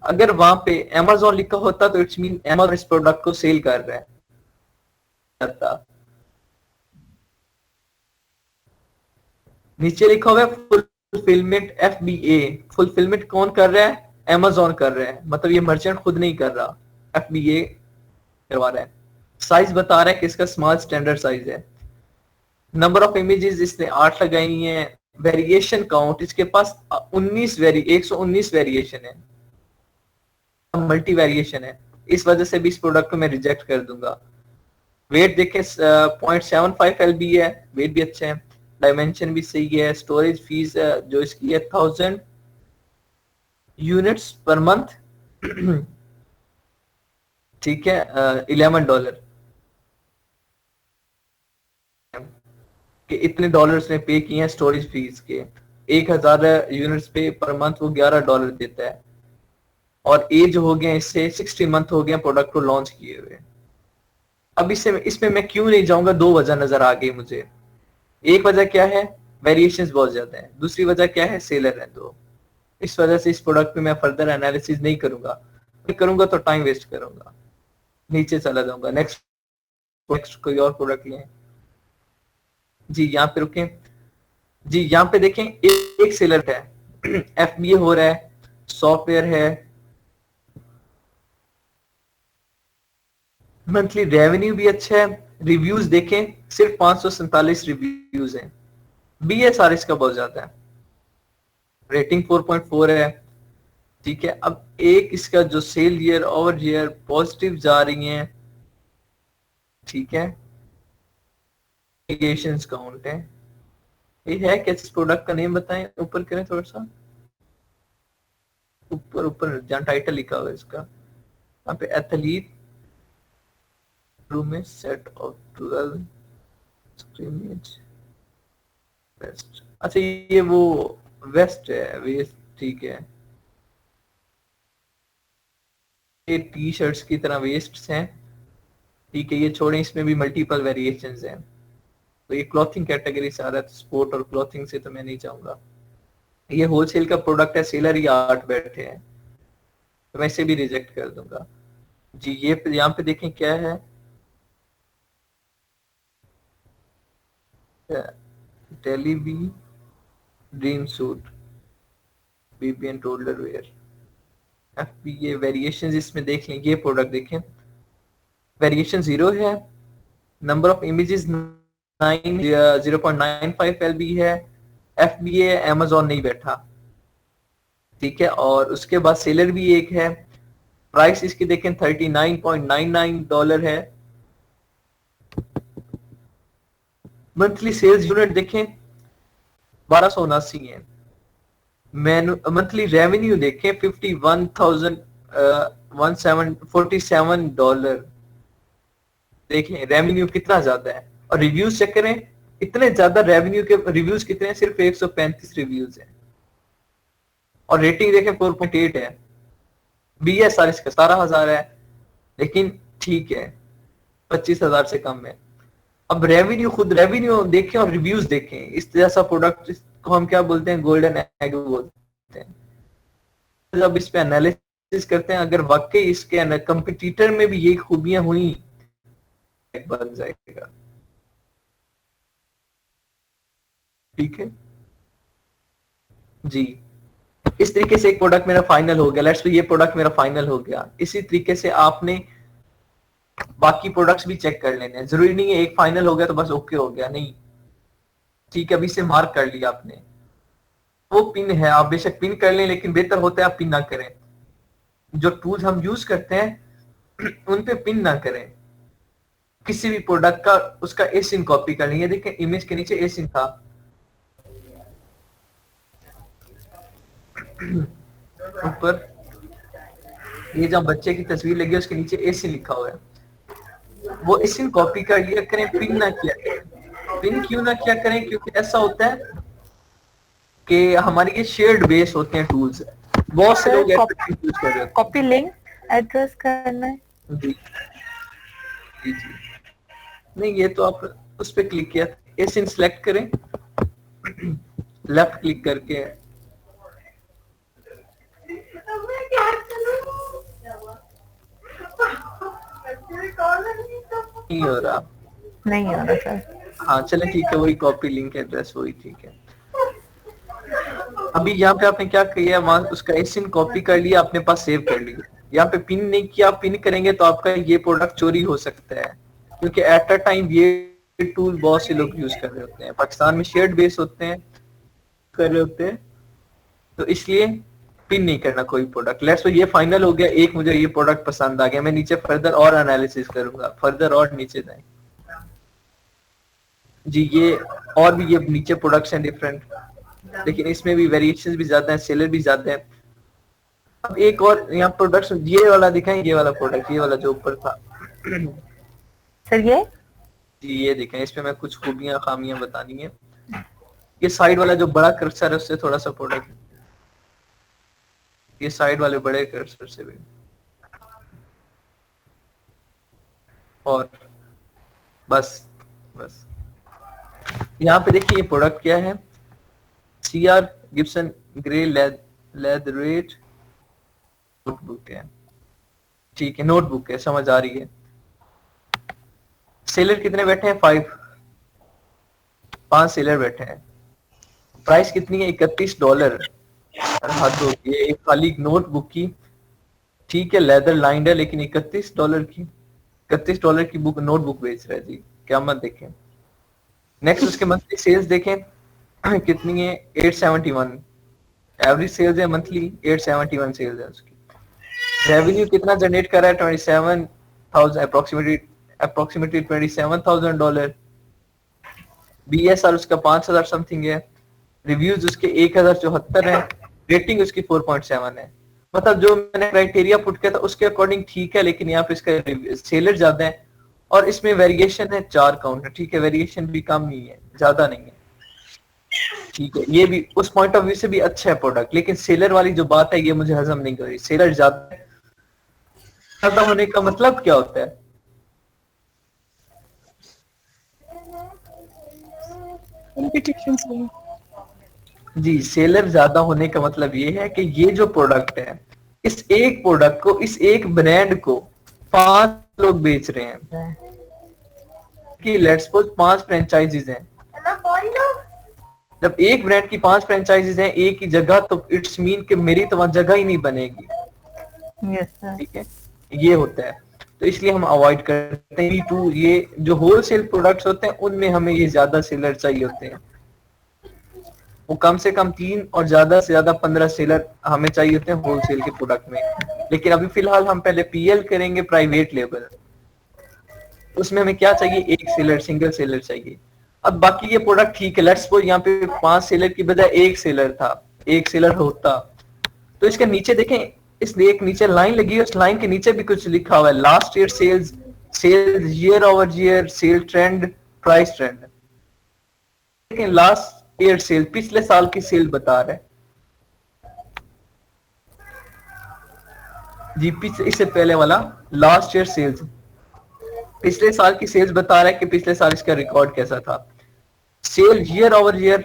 अगर वहां पे Amazon लिखा होता तो इट्स मीन Amazon इस प्रोडक्ट को सेल कर रहा है। नीचे लिखा हुआ है फुलफिलमेंट FBA, फुलफिलमेंट कौन कर रहा है, Amazon कर रहा है, मतलब ये मर्चेंट खुद नहीं कर रहा, FBA करवा रहा है। साइज बता रहा है कि इसका स्मॉल स्टैंडर्ड साइज है। नंबर ऑफ इमेजेस इसने 8 लगाई है। वेरिएशन काउंट इसके पास 119 वेरिएशन है, मल्टी वेरिएशन है, इस वजह से भी इस प्रोडक्ट को मैं रिजेक्ट कर दूंगा। वेट देखें 0.75 LB है, वेट भी अच्छा है, डायमेंशन भी सही है। स्टोरेज फीस जो इसकी है 1000 यूनिट्स पर मंथ, ठीक है, $11। कि इतने डॉलर्स ने पे किए हैं स्टोरेज फीस के, 1000 यूनिट्स पे पर मंथ वो $11 देता है, और एज हो गया इससे 60 मंथ हो गया प्रोडक्ट को लॉन्च किए हुए। अब इसमें मैं क्यों नहीं जाऊंगा, दो वजह नजर आ गई मुझे। एक वजह क्या है, वेरिएशंस बहुत ज्यादा है, दूसरी वजह क्या है, सेलर है। तो इस वजह से इस प्रोडक्ट पे मैं फर्दर एनालिसिस नहीं करूंगा, करूंगा तो टाइम वेस्ट करूंगा, नीचे चला जाऊंगा। नेक्स्ट कोई और प्रोडक्ट लें जी, यहाँ पे रुकें जी। यहाँ पे देखें एक सेलर है, FBA हो रहा है, सॉफ्टवेयर है, मंथली रेवेन्यू भी अच्छा है, रिव्यूज देखें सिर्फ 547 रिव्यूज हैं, BSR इसका बहुत ज्यादा है, रेटिंग 4.4 है, ठीक है। अब एक इसका जो sale year over year positive जा रही हैं, ठीक है, एग्रीगेशंस काउंट है, ये है क्या, इस प्रोडक्ट का नेम बताएं, ऊपर करें थोड़ा सा, ऊपर जहाँ टाइटल लिखा हुआ है इसका, यहाँ पे athlete room set of 12 scrimmage vest. अच्छा ये वो वेस्ट है, वेस्ट, ठीक है, ये टी शर्ट्स की तरह वेस्ट हैं, ठीक है, ये छोड़ें, इसमें भी मल्टीपल वेरिएशंस हैं। तो ये क्लॉथिंग कैटेगरी से आ रहा है, तो स्पोर्ट और क्लॉथिंग से तो मैं नहीं चाहूंगा। ये होलसेल का प्रोडक्ट है, सेलर ही 8 बैठे हैं, तो मैं इसे भी रिजेक्ट कर दूंगा जी। ये यहाँ पे देखें क्या है, daily be dream suit, BBN toddler wear, FBA variations इसमें देख लें। ये प्रोडक्ट देखें, वेरिएशन 0 है, नंबर ऑफ इमेजेस 0.95 LB है, FBA Amazon नहीं बैठा, ठीक है। और उसके बाद सेलर भी एक है, प्राइस इसकी देखें $39.99 है, मंथली सेल्स यूनिट देखें 1279 है, मंथली रेवेन्यू देखें $51,147 देखें, रेवेन्यू कितना ज्यादा है। और रिव्यूज चेक करें, इतने ज्यादा रेवेन्यू के रिव्यूज कितने हैं, सिर्फ 135 रिव्यूज हैं, और रेटिंग देखें 4.8 है, BSR इसका 17,000 है, लेकिन ठीक है 25,000 से कम है। अब रेवेन्यू, खुद रेवेन्यू देखें और रिव्यूज देखें, इस जैसा प्रोडक्ट को हम क्या बोलते हैं, गोल्डन एग बोलते हैं। जब इस पे एनालिसिस करते हैं, अगर वाकई इसके कंपटीटर में भी ये खूबियां हुई, बन जाएगा, ठीक है जी। इस तरीके से एक प्रोडक्ट मेरा फाइनल हो गया, लेट्स से ये प्रोडक्ट मेरा फाइनल हो गया। इसी तरीके से आपने बाकी प्रोडक्ट्स भी चेक कर लेने हैं, जरूरी नहीं है एक फाइनल हो गया तो बस ओके हो गया, नहीं, ठीक है। अभी से मार्क कर लिया आपने, वो पिन है, आप बेशक पिन कर लें, लेकिन बेहतर होता है आप पिन ना करें। जो टूल्स हम यूज करते हैं उन पे पिन ना करें। किसी भी प्रोडक्ट का उसका एसिन कॉपी कर लेंगे, देखें इमेज के नीचे एसिन था, ऊपर ये जहाँ बच्चे की तस्वीर लगी है उसके नीचे एसिन लिखा हुआ है, वो एसिन कॉपी कर लिया करें, पिन ना किया करें। पिन क्यों ना किया करें, क्योंकि ऐसा होता है कि हमारे ये शेयर्ड बेस होते हैं टूल्स, बहुत से लोग यूज कर रहे हैं। कॉपी लिंक एड्रेस करना है जी जी जी, नहीं ये तो आप उस पर क्लिक किया, एसिन सिलेक्ट करें, लेफ्ट क्लिक करके, नहीं हो रहा, नहीं हो रहा सर। हाँ चले ठीक है, वही कॉपी लिंक एड्रेस वही, ठीक है। अभी यहाँ पे आपने क्या किया, वहां उसका एसिन कॉपी कर लिया, अपने पास सेव कर लिया। यहाँ पे पिन नहीं किया, पिन करेंगे तो आपका ये प्रोडक्ट चोरी हो सकता है, क्योंकि एट अ टाइम ये टूल बहुत से लोग यूज कर रहे होते हैं, पाकिस्तान में शेयर्ड बेस होते हैं, कर रहे होते हैं, तो इसलिए पिन नहीं करना कोई प्रोडक्ट। लेट्स ये फाइनल हो गया, एक मुझे ये प्रोडक्ट पसंद आ गया, मैं नीचे फर्दर और एनालिसिस करूंगा, फर्दर और नीचे जाए जी। ये और भी ये नीचे प्रोडक्ट्स हैं डिफरेंट, लेकिन इसमें भी वेरिएशंस भी ज्यादा हैं, सेलर भी ज्यादा है। अब एक और यहाँ प्रोडक्ट्स, ये वाला दिखाएं, ये वाला प्रोडक्ट, ये वाला जो ऊपर था सर, जी ये देखें, इस पे मैं कुछ खूबियां खामियां बतानी है। ये साइड वाला जो बड़ा कर्सर है उससे थोड़ा सा प्रोडक्ट, ये साइड वाले बड़े कर्सर से भी, और बस बस यहाँ पे देखिए ये प्रोडक्ट क्या है, CR Gibson grey leatherette notebook है, ठीक है नोटबुक है, समझ आ रही है। सेलर कितने बैठे हैं? 5 सेलर बैठे हैं। प्राइस कितनी है? $31। हद हो गई है, एक खाली नोटबुक की, ठीक है लेदर लाइंड है, लेकिन $31 की, $31 की बुक नोटबुक बेच रहा है जी, क्या मत देखें। नेक्स्ट उसके मंथली सेल्स देखें कितनी है? 871 एवरेज सेल्स है मंथली, 871 सेल्स है उसकी। रेवेन्यू कितना जनरेट कर रहा है? 27,000 अप्रोक्सीमेटली $27,000। BSR उसका 5,000 समथिंग है। रिव्यूज उसके 1,074 है। रेटिंग उसकी 4.7 है। मतलब जो मैंने क्राइटेरिया पुट किया था उसके अकॉर्डिंग ठीक है, लेकिन यहाँ पे इसका सेलर ज्यादा है और इसमें वेरिएशन है 4 काउंटर, ठीक है वेरिएशन भी कम नहीं है, ज्यादा नहीं है, ठीक है। ये भी उस पॉइंट ऑफ व्यू से भी अच्छा है प्रोडक्ट, लेकिन सेलर वाली जो बात है ये मुझे हजम नहीं कर रही। सेलर ज्यादा होने का मतलब क्या होता है? कंपटीशन से है। जी सेलर ज्यादा होने का मतलब ये है कि ये जो प्रोडक्ट है, इस एक प्रोडक्ट को, इस एक ब्रांड को 5 लोग बेच रहे हैं कि लेट्स सपोज 5 फ्रेंचाइजीज हैं। जब एक ब्रांड की 5 फ्रेंचाइजीज हैं एक ही जगह, तो इट्स मीन कि मेरी तो वहां जगह ही नहीं बनेगी, यस सर। ठीक है ये होता है। तो इसलिए हम अवॉइड करते हैं टू, ये जो होलसेल प्रोडक्ट्स होते हैं उनमें हमें ये ज्यादा सेलर चाहिए होते हैं, वो कम से कम 3 और ज्यादा से ज्यादा 15 सेलर हमें चाहिए होते हैं होलसेल के प्रोडक्ट में। लेकिन अभी फिलहाल हम पहले PL करेंगे, प्राइवेट लेबल, उसमें हमें क्या चाहिए? एक सेलर, सिंगल सेलर चाहिए। अब बाकी ये प्रोडक्ट ठीक है, लेट्स सपोज यहाँ पे 5 सेलर की बजाय 1 सेलर था, 1 सेलर होता, तो इसके नीचे देखें, इसलिए एक नीचे लाइन लगी है, उस लाइन के नीचे भी कुछ लिखा हुआ है, last year sales, sales year over year, sale trend, price trend. लेकिन लास्ट ईयर सेल, पिछले साल की सेल बता रहा है जी, इससे पहले वाला लास्ट ईयर सेल्स, पिछले साल की सेल्स बता रहा है कि पिछले साल इसका रिकॉर्ड कैसा था। सेल ईयर ओवर ईयर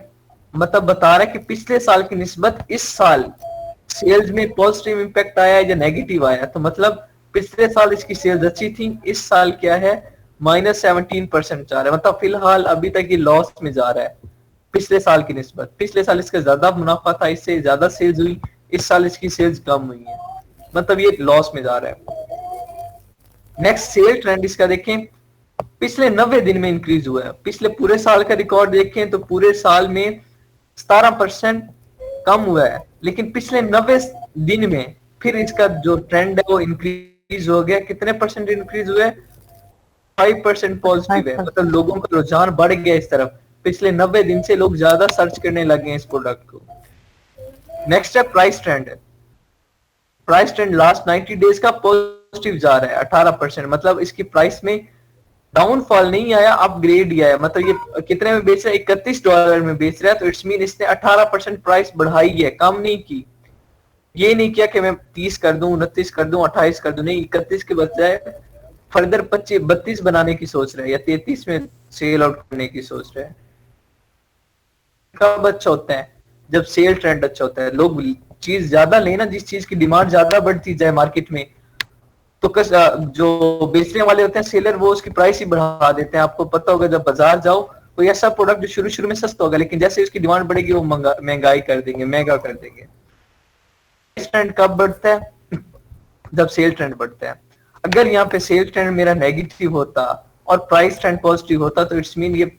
मतलब बता रहा है कि पिछले साल की निस्बत इस साल सेल्स में पॉजिटिव इंपैक्ट आया या नेगेटिव आया। तो मतलब पिछले साल इसकी सेल्स अच्छी थी, इस साल क्या है? -17% जा रहा है, मतलब फिलहाल अभी तक ये लॉस में जा रहा है पिछले साल की निस्बत। पिछले साल इसका ज्यादा मुनाफा था, इससे ज्यादा सेल्स हुई, इस साल इसकी सेल्स कम हुई है, मतलब ये लॉस में जा रहा है। नेक्स्ट सेल ट्रेंड इसका देखें, पिछले 90 दिन में इंक्रीज हुआ है। पिछले पूरे साल का रिकॉर्ड देखें तो पूरे साल में 17% कम हुआ है, लेकिन पिछले 90 दिन में फिर इसका जो ट्रेंड है वो इंक्रीज हो गया। कितने परसेंट इंक्रीज हुआ है? 5% पॉजिटिव है, मतलब लोगों का रुझान बढ़ गया इस तरफ। पिछले 90 दिन से लोग ज्यादा सर्च करने लगे हैं इस प्रोडक्ट को। नेक्स्ट है price trend. Price trend last 90 days का पॉजिटिव जा रहा है 18%, मतलब इसकी प्राइस में डाउनफॉल नहीं आया, अपग्रेड ही आया। मतलब ये कितने में बेच रहा है? $31 में बेच रहा है, तो इट्स मीन इसने 18% प्राइस बढ़ाई है, कम नहीं की। ये नहीं किया कि मैं 30 कर दूं, 29 कर दूं, 28 कर दूं, नहीं 31 के बजाय फर्दर 32 बनाने की सोच रहे हैं या 33 में सेल आउट करने की सोच रहे हैं। कब अच्छा होता है? जब सेल ट्रेंड अच्छा होता है, लोग चीज ज्यादा लेना, जिस चीज की डिमांड ज्यादा बढ़ती जाए मार्केट में, तो जो बेचने वाले होते हैं सेलर, वो उसकी प्राइस ही बढ़ा देते हैं। आपको पता होगा जब बाजार जाओ कोई ऐसा प्रोडक्ट जो शुरू में सस्ता होगा, लेकिन जैसे उसकी डिमांड बढ़ेगी वो महंगाई कर देंगे, महंगा कर देंगे। प्राइस ट्रेंड कब बढ़ता है? जब सेल ट्रेंड बढ़ता है। अगर यहाँ पे सेल ट्रेंड मेरा नेगेटिव होता और प्राइस ट्रेंड पॉजिटिव होता, तो इट्स मीन ये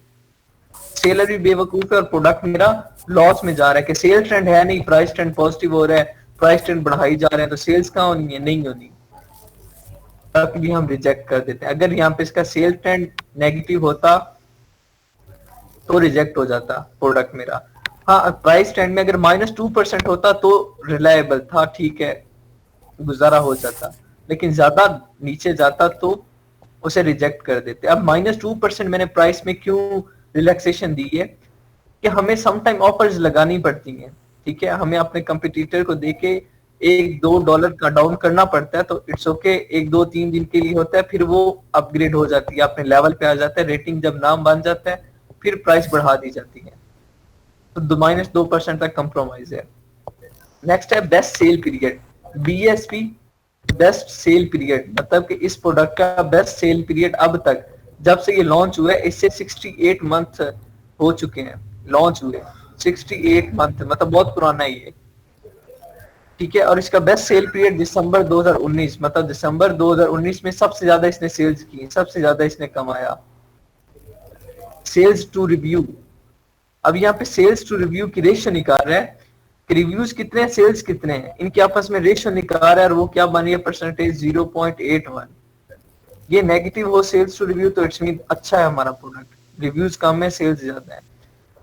सेलर भी बेवकूफ है और प्रोडक्ट मेरा लॉस में जा रहा है कि सेल ट्रेंड है नहीं, प्राइस ट्रेंड पॉजिटिव हो रहा है, प्राइस ट्रेंड बढ़ाई जा रहे हैं, तो सेल्स कहाँ होनी है? नहीं होनी, तब भी हम रिजेक्ट कर देते हैं। अगर यहाँ पे इसका सेल ट्रेंड नेगेटिव होता तो रिजेक्ट हो जाता प्रोडक्ट मेरा। हाँ, प्राइस ट्रेंड में अगर -2% होता तो रिलायबल था, ठीक है, गुजारा हो जाता, लेकिन ज्यादा नीचे जाता तो उसे रिजेक्ट कर देते। अब -2% मैंने प्राइस में क्यों रिलैक्सेशन दी है कि हमें सम टाइम ऑफर्स लगानी पड़ती हैं, ठीक है, हमें अपने कंपटीटर को देके $1-2 का डाउन करना पड़ता है, तो इट्स ओके, 1-2-3 दिन के लिए होता है, फिर वो अपग्रेड हो जाती है, अपने लेवल पे आ जाता है, रेटिंग जब नाम बन जाता है फिर प्राइस बढ़ा दी जाती है। तो -2% तक कंप्रोमाइज है। नेक्स्ट है best sale period, BSP, best sale period, मतलब कि इस प्रोडक्ट का बेस्ट सेल पीरियड अब तक जब से ये लॉन्च हुआ है इससे 68 मंथ हो चुके हैं लॉन्च हुए, 68 मंथ, मतलब बहुत पुराना है ये, ठीक है। और इसका बेस्ट सेल पीरियड दिसंबर 2019, मतलब दिसंबर 2019 में सबसे ज्यादा इसने सेल्स की, सबसे ज्यादा इसने कमाया। सेल्स टू रिव्यू, अब यहाँ पे सेल्स टू रिव्यू की रेशियो निकाल रहा है कि रिव्यूज कितने हैं, सेल्स कितने हैं, इनके आपस में रेशियो निकाल रहा है, और वो क्या बन रही है परसेंटेज 0.81। ये नेगेटिव हो सेल्स टू रिव्यू तो इट्स मीन अच्छा है हमारा प्रोडक्ट, रिव्यूज कम है सेल्स ज्यादा है,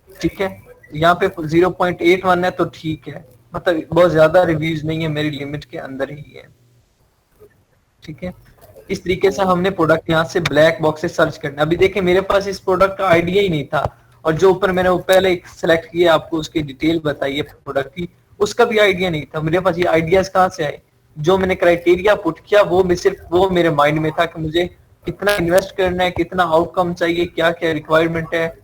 ठीक है। यहाँ पे 0.81 है तो ठीक है, मतलब बहुत ज्यादा रिव्यूज नहीं है, मेरी लिमिट के अंदर ही है, ठीक है। इस तरीके से हमने प्रोडक्ट यहाँ से ब्लैक बॉक्स से सर्च करना। अभी देखिए मेरे पास इस प्रोडक्ट का आइडिया ही नहीं था, और जो ऊपर मैंने वो पहले एक सिलेक्ट किया आपको उसकी डिटेल बताई है प्रोडक्ट की, उसका भी आइडिया नहीं था मेरे पास। ये आइडियाज कहाँ से आए, जो मैंने क्राइटेरिया पुट किया वो सिर्फ वो मेरे माइंड में था कि मुझे कितना इन्वेस्ट करना है, कितना आउटकम चाहिए, क्या क्या रिक्वायरमेंट है,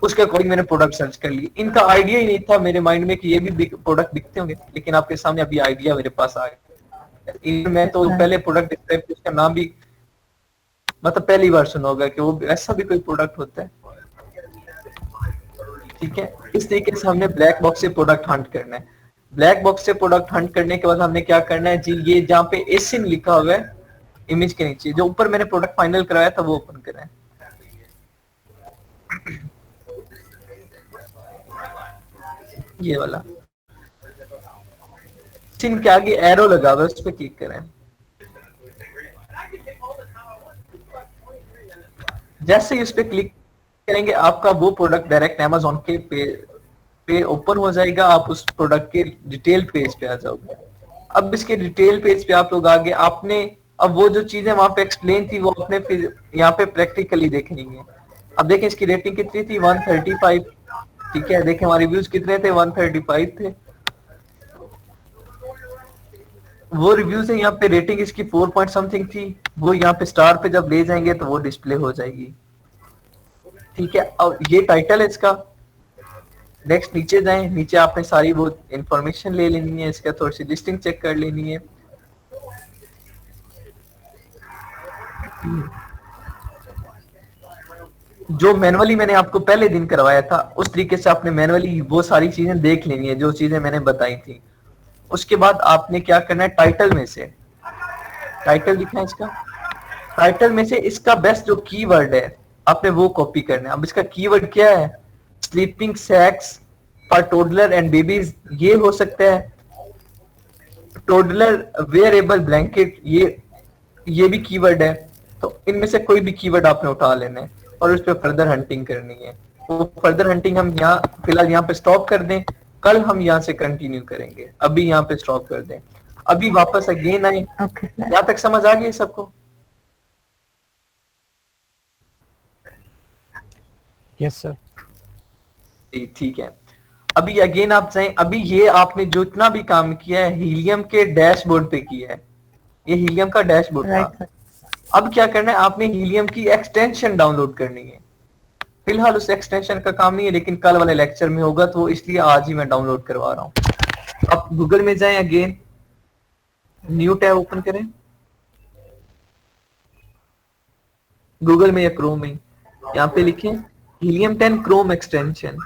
उसके अकॉर्डिंग मैंने प्रोडक्ट सर्च कर ली। इनका आइडिया ही नहीं था मेरे माइंड में कि ये भी प्रोडक्ट बिकते होंगे, लेकिन आपके सामने अभी आइडिया मेरे पास आ गया। मैं तो पहले प्रोडक्ट डिस्क्राइब, उसका नाम भी मतलब पहली बार सुना होगा कि वो ऐसा भी कोई प्रोडक्ट होता है, ठीक है। इस तरीके से हमने ब्लैक बॉक्स से प्रोडक्ट हंट करना है। ब्लैक बॉक्स से प्रोडक्ट हंट करने के बाद हमने क्या करना है जी, ये जहाँ पे एसिन लिखा हुआ है इमेज के नीचे, जो ऊपर मैंने प्रोडक्ट फाइनल कराया था वो ओपन करें। ये वाला सिन के आगे एरो लगा हुआ है, उस पर क्लिक करें। जैसे ही उस पर क्लिक करेंगे आपका वो प्रोडक्ट डायरेक्ट अमेज़न के पे ओपन हो जाएगा, आप उस प्रोडक्ट के डिटेल पेज पे आ जाओगे। अब इसके डिटेल पेज पे आप लोग आगे, आपने अब वो जो चीजें वहां पे एक्सप्लेन थी वो अपने फिर यहाँ पे प्रैक्टिकली देखनी है। अब देखें इसकी रेटिंग कितनी थी, 135, ठीक है। देखें हमारे रिव्यूज कितने थे, 135 थे। वो रिव्यूज है यहाँ पे, रेटिंग इसकी 4 पॉइंट समथिंग थी, वो यहाँ पे स्टार पे जब ले जाएंगे तो वो डिस्प्ले हो जाएगी, ठीक है। और ये टाइटल है इसका। नेक्स्ट नीचे जाएं, नीचे आपने सारी वो इंफॉर्मेशन ले लेनी है, इसका थोड़ी सी लिस्टिंग चेक कर लेनी है। जो मैनुअली मैंने आपको पहले दिन करवाया था उस तरीके से आपने मैनुअली वो सारी चीजें देख लेनी है जो चीजें मैंने बताई थी। उसके बाद आपने क्या करना है, टाइटल में से, टाइटल लिखना है इसका, टाइटल में से इसका बेस्ट जो कीवर्ड है आपने वो कॉपी करना है। अब इसका कीवर्ड क्या है, sleeping sacks for toddler and babies, ये हो सकता है। टोडलर वेयरेबल ब्लैंकेट, ये भी कीवर्ड है। तो इनमें से कोई भी कीवर्ड आपने उठा लेना है और उस पर फर्दर हंटिंग करनी है। वो फर्दर हंटिंग हम यहाँ फिलहाल यहाँ पे स्टॉप कर दें, कल हम यहाँ से कंटिन्यू करेंगे। अभी यहाँ पे स्टॉप कर दें, अभी वापस अगेन आए। यहाँ तक समझ आ गई सबको? Yes sir. ठीक है, अभी अगेन आप चाहें, अभी ये आपने जितना भी काम किया है हीलियम के डैशबोर्ड पे किया है, ये हीलियम का डैशबोर्ड था। अब क्या करना है, आपने हीलियम की एक्सटेंशन डाउनलोड करनी है। फिलहाल उस एक्सटेंशन का काम नहीं है, लेकिन कल वाले लेक्चर में होगा, तो इसलिए आज ही मैं डाउनलोड करवा रहा हूँ। आप गूगल में जाएं, अगेन न्यू टैब ओपन करें, गूगल में या क्रोम में, यहाँ पे लिखें हीलियम 10 क्रोम एक्सटेंशन।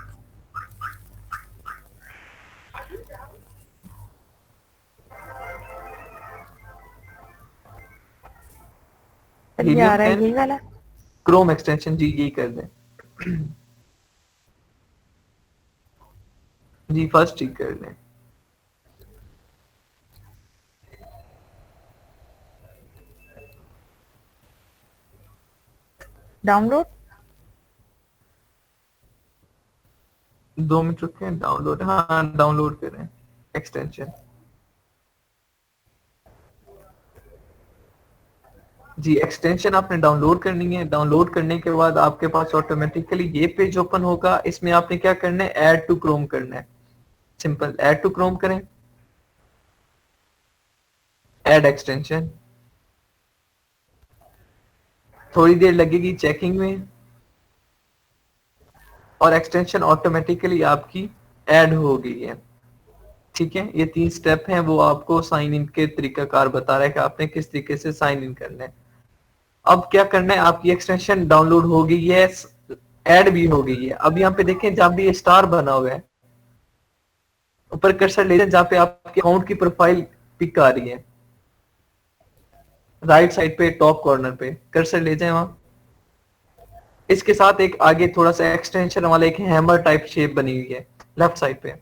ये आ रहा है यही वाला क्रोम एक्सटेंशन, जी यही कर दें जी, फर्स्ट ठीक कर दें। डाउनलोड 2 मिनट रुके, डाउनलोड, हाँ डाउनलोड करें एक्सटेंशन। जी, एक्सटेंशन आपने डाउनलोड करनी है। डाउनलोड करने के बाद आपके पास ऑटोमेटिकली ये पेज ओपन होगा। इसमें आपने क्या करना है, ऐड टू क्रोम करना है। सिंपल, ऐड टू क्रोम करें, ऐड एक्सटेंशन। थोड़ी देर लगेगी चेकिंग में और एक्सटेंशन ऑटोमेटिकली आपकी ऐड हो गई है। ठीक है, ये 3 स्टेप हैं, वो आपको साइन इन के तरीकाकार बता रहा है कि आपने किस तरीके से साइन इन करना है। अब क्या करना है, आपकी एक्सटेंशन डाउनलोड हो गई है, ऐड भी हो गई है। अब यहाँ पे देखें जहां भी ये स्टार बना हुआ है, ऊपर कर्सर ले जाए, जहां पे आपके अकाउंट की प्रोफाइल पिक आ रही है, राइट साइड पे टॉप कॉर्नर पे कर्सर ले जाए वहां। इसके साथ एक आगे थोड़ा सा एक्सटेंशन वाला एक हैमर टाइप शेप बनी हुई है लेफ्ट साइड पे,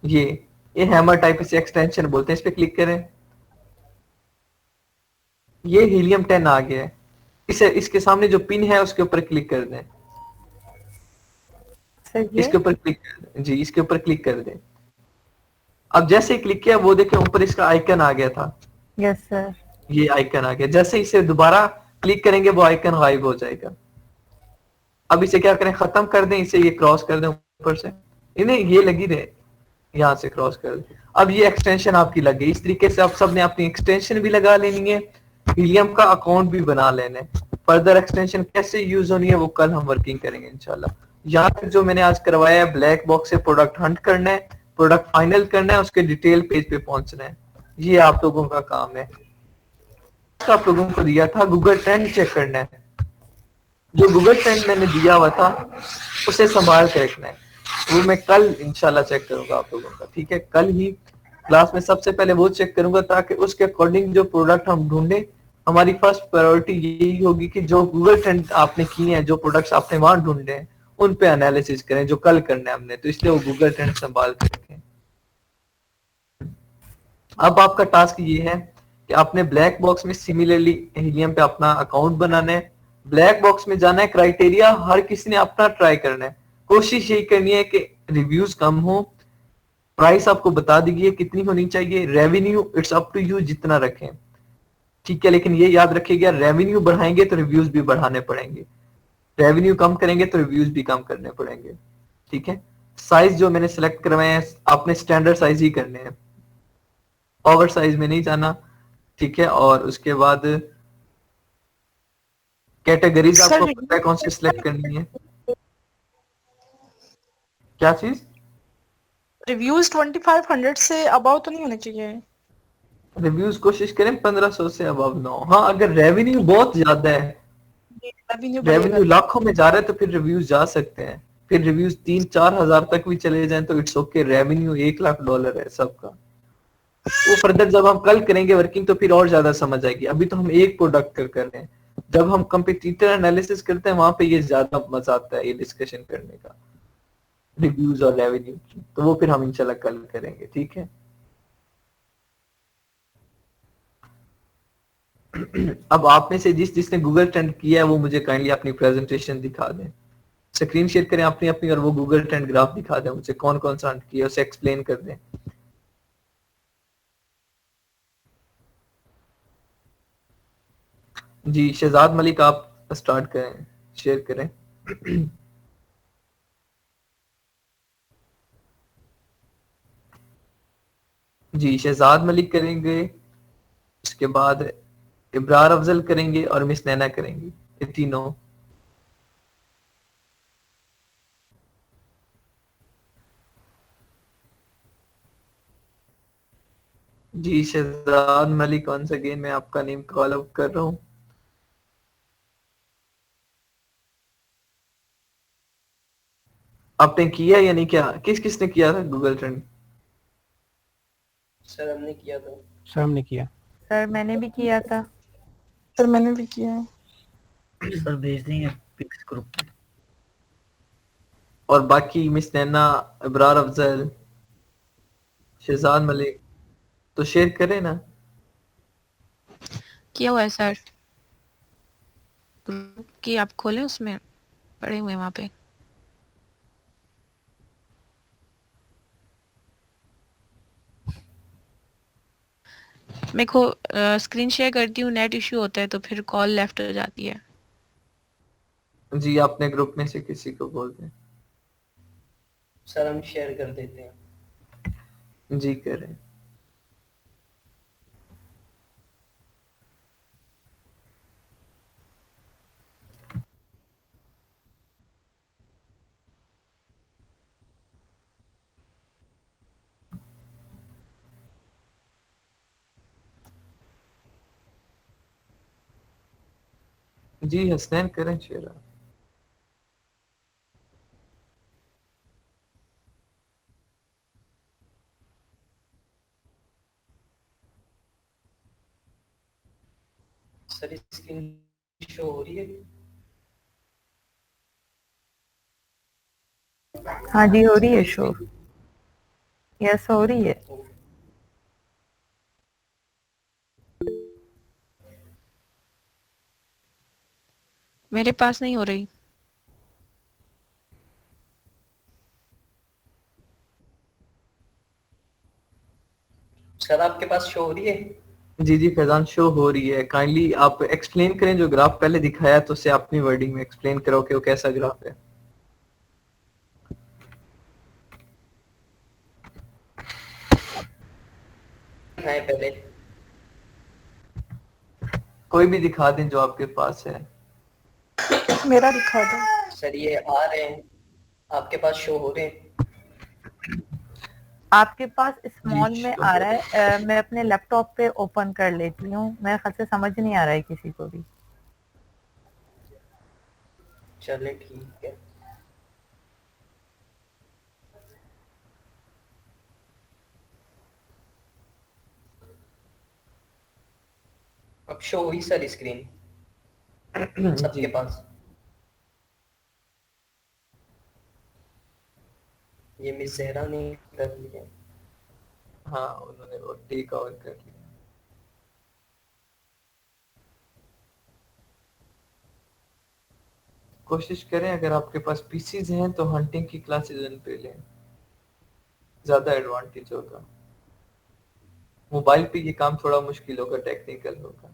ये ये हैमर टाइप इसे एक्सटेंशन बोलते हैं। इस पे क्लिक करें, ये हीलियम 10 आ गया है। इसे इसके सामने जो पिन है उसके ऊपर क्लिक कर दें। सर ये इसके ऊपर क्लिक कर दें जी, इसके ऊपर क्लिक कर दें। अब जैसे ही क्लिक किया, वो देखें ऊपर इसका आइकन आ गया था, यस सर। ये आइकन आ गया। जैसे इसे दोबारा क्लिक करेंगे वो आइकन गायब हो जाएगा। अब इसे क्या करें, खत्म कर दें, इसे ये क्रॉस कर दें ऊपर से, इन्हें ये लगी रहे, यहाँ से क्रॉस कर दें। अब ये एक्सटेंशन आपकी लग गई। इस तरीके से आप सबने अपनी एक्सटेंशन भी लगा लेनी है, हीलियम का अकाउंट भी बना लेना है। फर्दर एक्सटेंशन कैसे यूज होनी है वो कल हम वर्किंग करेंगे इंशाल्लाह। यहाँ तक जो मैंने आज करवाया है, ब्लैक बॉक्स से प्रोडक्ट हंट करना है, प्रोडक्ट फाइनल करना है, उसके डिटेल पेज पे पहुंचना है, ये आप लोगों का काम है। आप लोगों को दिया था गूगल ट्रेंड चेक करना है, जो गूगल ट्रेंड मैंने दिया हुआ था उसे संभाल के रखना है। वो मैं कल इंशाल्लाह चेक करूंगा आप लोगों का, ठीक है। कल ही क्लास में सबसे पहले वो चेक करूंगा, ताकि उसके अकॉर्डिंग जो प्रोडक्ट हम ढूंढे, हमारी फर्स्ट प्रायोरिटी यही होगी कि जो गूगल ट्रेंड आपने किए हैं, जो प्रोडक्ट्स आपने वहां ढूंढे हैं, उन पे एनालिसिस करें, जो कल करना है हमने। तो इसलिए वो गूगल ट्रेंड संभाल के रखें। अब आपका टास्क ये है कि आपने ब्लैक बॉक्स में सिमिलरली हीलियम पे अपना अकाउंट बनाना है। ब्लैक बॉक्स में जाना है, क्राइटेरिया हर किसी ने अपना ट्राई करना है। कोशिश यही करनी है कि रिव्यूज कम हो, प्राइस आपको बता दी गई है कितनी होनी चाहिए, revenue it's up to you जितना रखें, ठीक है। लेकिन ये याद रखिएगा, रेवेन्यू बढ़ाएंगे तो रिव्यूज भी बढ़ाने पड़ेंगे, रेवेन्यू कम करेंगे तो रिव्यूज भी कम करने पड़ेंगे, ठीक है। साइज जो मैंने सेलेक्ट करवाए हैं, आपने स्टैंडर्ड साइज ही करने हैं, ओवर साइज में नहीं जाना, ठीक है। और उसके बाद कैटेगरीज सर आपको पता है कौन सी सिलेक्ट करनी है, क्या चीज। रिव्यूज 2500 से अबाउ तो नहीं होने चाहिए। रिव्यूज कोशिश करें 1500 से अबव ना हो। हाँ, अगर रेवेन्यू बहुत ज्यादा है, रेवेन्यू बढ़ेगा। रेवेन्यू लाखों में जा रहा है, तो फिर रिव्यूज जा सकते हैं। फिर रिव्यूज 3-4 हजार तक भी चले जाएं तो इट्स ओके। रेवेन्यू $1 लाख है सबका। वो फर्दर जब हम कल करेंगे वर्किंग तो फिर और ज्यादा समझ आएगी। अभी तो हम एक प्रोडक्ट कर रहे हैं। जब हम कंपटीटर एनालिसिस करते हैं, वहां पे ये ज्यादा मजा आता है ये डिस्कशन करने का, रिव्यूज और रेवेन्यू। तो वो फिर हम इंशाल्लाह कल करेंगे, ठीक है। अब आप में से जिसने गूगल ट्रेंड किया है वो मुझे काइंडली अपनी प्रेजेंटेशन दिखा दें, स्क्रीन शेयर करें अपनी अपनी, और वो गूगल ट्रेंड ग्राफ दिखा दें मुझे, कौन कौन सा हंट किया उसे एक्सप्लेन कर दें। जी शहजाद मलिक, आप स्टार्ट करें, शेयर करें। जी शहजाद मलिक करेंगे, उसके बाद इब्रार अफजल करेंगे और मिस नैना करेंगी, ये तीनों। जी शहजाद मलिक, once again मैं आपका नेम कॉल आउट कर रहा हूँ। आपने किया या नहीं किया, किस किसने किया था गूगल ट्रेंड। सर हमने किया था। सर हमने किया। सर मैंने भी किया था। सर मैंने भी किया है। सर भेज देंगे पिक्स ग्रुप में। और बाकी मिस नैना, इब्रार अफजल, शहजाद मलिक, तो शेयर करें ना। किया हुआ है सर, ग्रुप की आप खोले, उसमें पड़े हुए हैं वहाँ पे। मेरे को स्क्रीन शेयर करती हूँ, नेट इश्यू होता है तो फिर कॉल लेफ्ट हो जाती है। जी अपने ग्रुप में से किसी को बोल दें। सर हम शेयर कर देते हैं। जी करें। जी हसनैन करें शेयर। सर स्क्रीन शो हो रही है? हाँ जी, हो रही है शो। यस, हो रही है। मेरे पास नहीं हो रही। सर आपके पास शो हो रही है? जी जी फैजान शो हो रही है। काइंडली आप एक्सप्लेन करें जो ग्राफ पहले दिखाया तो उसे अपनी वर्डिंग में एक्सप्लेन करो कि वो कैसा ग्राफ है। है पहले कोई भी दिखा दें जो आपके पास है। मेरा दिखा दो। सर ये आ रहे हैं, आपके पास शो हो रहे हैं? आपके पास जी स्मॉल में आ रहा है। मैं अपने लैपटॉप पे ओपन कर लेती हूँ, मेरे ख्याल से समझ नहीं आ रहा है किसी को भी। चले ठीक है। अब शो हुई सर स्क्रीन सबके जी पास? ये मिस जहरा ने कर लिया। हाँ उन्होंने वो टेक ओवर कर लिया। कोशिश करें अगर आपके पास पीसीज हैं तो हंटिंग की क्लासेस उन पे लें, ज्यादा एडवांटेज होगा। मोबाइल पे ये काम थोड़ा मुश्किल होगा, टेक्निकल होगा।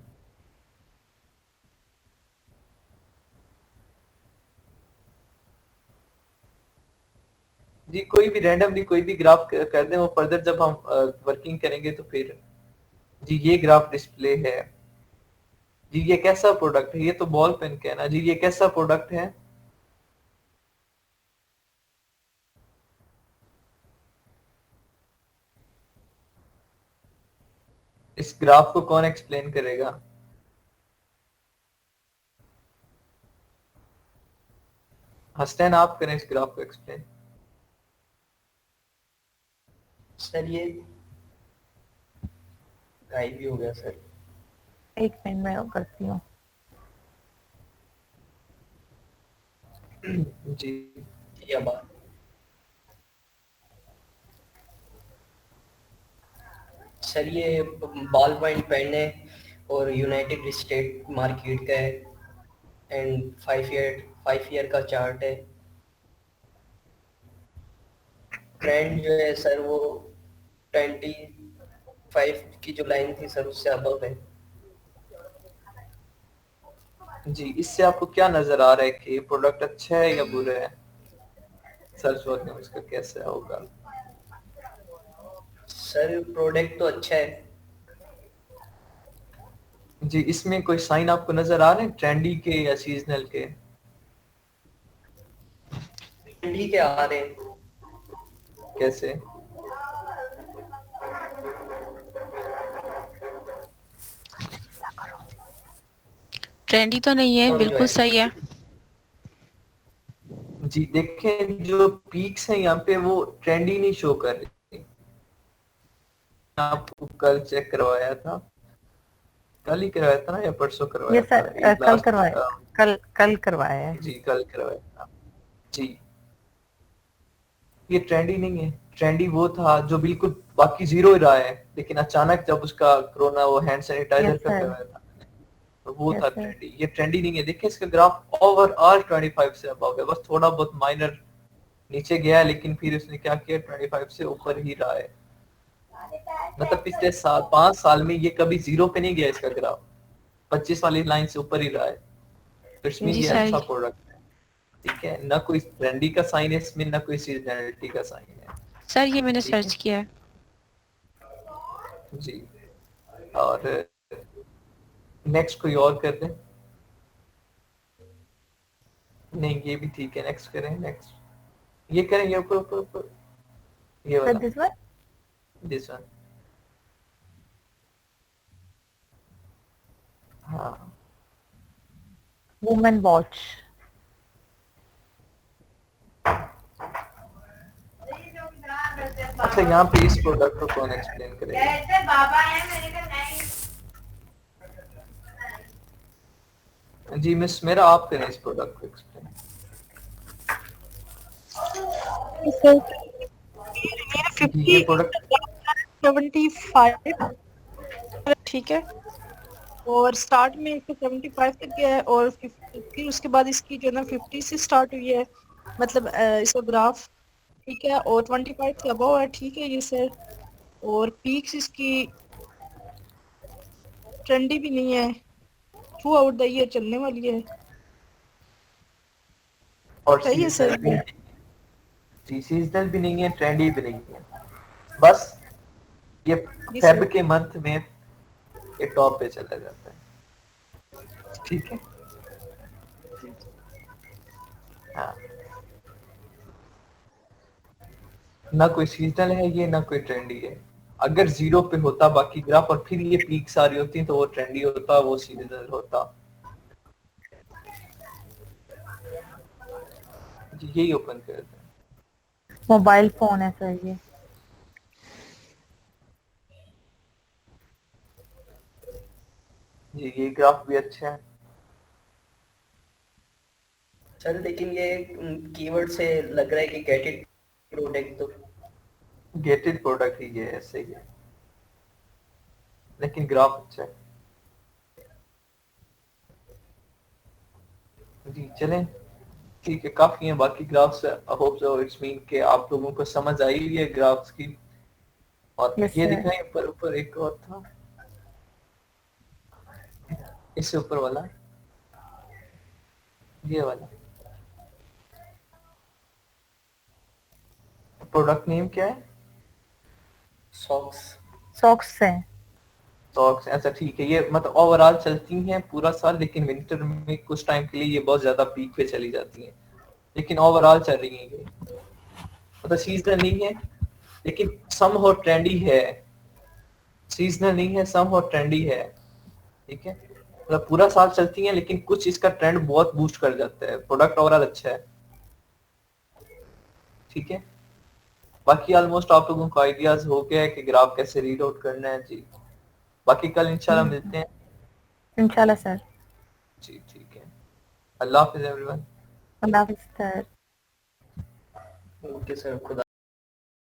जी कोई भी रैंडमली कोई भी ग्राफ कर दें, वो फर्दर जब हम वर्किंग करेंगे तो फिर। जी ये ग्राफ डिस्प्ले है। जी ये कैसा प्रोडक्ट है? ये तो बॉल पेन का है ना। जी ये कैसा प्रोडक्ट है? इस ग्राफ को कौन एक्सप्लेन करेगा? हसनैन आप करें इस ग्राफ को एक्सप्लेन। सर ये गायब भी हो गया सर। एक मिनट में करती हूँ। जी ये बात सर ये बॉल पॉइंट पेन है और यूनाइटेड स्टेट मार्केट का है एंड 5 ईयर का चार्ट है। ट्रेंड जो है सर वो 25 की जो लाइन थी सर उससे अबव है। जी इससे आपको क्या नजर आ रहा है कि प्रोडक्ट अच्छा है या बुरा है? सर्च वर्क में इसका कैसा होगा? सर प्रोडक्ट तो अच्छा है। जी इसमें कोई साइन आपको नजर आ रहे हैं ट्रेंडी के या सीजनल के? ठीक है आ रहे हैं। कैसे? ट्रेंडी तो नहीं है, और जो बिल्कुल है सही है। जी देखें जो पीक्स हैं यहाँ पे वो ट्रेंडी नहीं शो कर रही। आपको कल चेक करवाया था, कल ही करवाया था ना या परसों करवाया ये था? सर कल करवाया, कल करवाया है। जी कल करवाया था। जी ये ट्रेंडी नहीं है। ट्रेंडी वो था जो बिल्कुल बाकी जीरो ही रहा है, लेकिन अचानक जब उसका कोरोना वो हैंड सैनिटाइजर यस का सर, करवाया था तो वो यस था सर। ट्रेंडी। ये ट्रेंडी नहीं है। देखिए इसका ग्राफ ओवरऑल 25 से अबव है, बस थोड़ा बहुत माइनर नीचे गया है लेकिन फिर उसने क्या किया 25 से ऊपर ही रहा है। मतलब पिछले 5 साल में ये कभी जीरो पे नहीं गया इसका ग्राफ, 25 वाली लाइन से ऊपर ही रहा है। तो इसमें जी ये सर। अच्छा प्रोडक्ट है, ठीक है, ना कोई ट्रेंडी का साइन है इसमें, ना कोई सीजनैलिटी का साइन है। सर ये मैंने ठीक है सर्च किया है। जी, और नेक्स्ट कोई और कर दें? नहीं ये भी ठीक है, नेक्स्ट करें, नेक्स्ट ये करेंगे, ऊपर ऊपर ऊपर ये सर वाला, दिस वन दिस वन। हाँ वुमेन वॉच। अच्छा, यहाँ पे इस प्रोडक्ट को कौन एक्सप्लेन करेगा? जी मिस मेरा, आप करें इस प्रोडक्ट को एक्सप्लेन। मेरे ये प्रोडक्ट 75 ठीक है, और स्टार्ट में इसको 75 तक गया है, और फिर उसके बाद इसकी जो है ना 50 से स्टार्ट हुई है, मतलब इसका ग्राफ, ठीक है, और 25 से अबव है, ठीक है ये सर। और पीक्स इसकी ट्रेंडी भी नहीं है, थ्रू आउट द ईयर चलने वाली है, और सही है सीजनल सर। भी, जी सीजनल भी नहीं है, ट्रेंडी भी नहीं है, बस ये जी फेब सर। के मंथ में ये टॉप पे चला जाता है, ठीक है। हाँ, ना कोई सीजनल है ये, ना कोई ट्रेंडी है। अगर जीरो पे होता बाकी ग्राफ और फिर ये पीक्स आ रही होती तो वो ट्रेंडी होता, वो सीजनल होता। जी यही ओपन करते हैं। मोबाइल फोन है सर ये। जी ये ग्राफ भी अच्छा है सर, लेकिन ये कीवर्ड से लग रहा है कि गेट इट प्रोडक्ट, तो गेटेड प्रोडक्ट ही है, ऐसे ही है, लेकिन ग्राफ अच्छा है। जी चलें, ठीक है, काफी है बाकी graphs. I hope so, it's mean कि आप लोगों को समझ आई हुई है ग्राफ्स की। और Yes, ये sir. दिखाएं, ऊपर ऊपर एक और था, इससे ऊपर वाला, ये वाला प्रोडक्ट नेम क्या है? सॉक्स। सॉक्स है। सॉक्स, ऐसा ठीक है। ये मतलब ओवरऑल चलती हैं पूरा साल, लेकिन विंटर में कुछ टाइम के लिए ये बहुत ज्यादा पीक पे चली जाती हैं, लेकिन ओवरऑल चल रही हैं ये, मतलब सीजनल नहीं है लेकिन सम हो ट्रेंडी है, सीजनल नहीं है, सम हो ट्रेंडी है, ठीक है, मतलब पूरा साल चलती हैं लेकिन कुछ इसका ट्रेंड बहुत बूस्ट कर जाता है। प्रोडक्ट ओवरऑल अच्छा है, ठीक है। बाकी ऑलमोस्ट आप लोगों को आइडियाज हो गया है कि ग्राफ कैसे रीड आउट करना है। जी बाकी कल इंशाल्लाह मिलते हैं। इंशाल्लाह सर। जी ठीक है, अल्लाह हाफिज एवरीवन। अल्लाह हाफिज़ सर। ओके सर, खुदा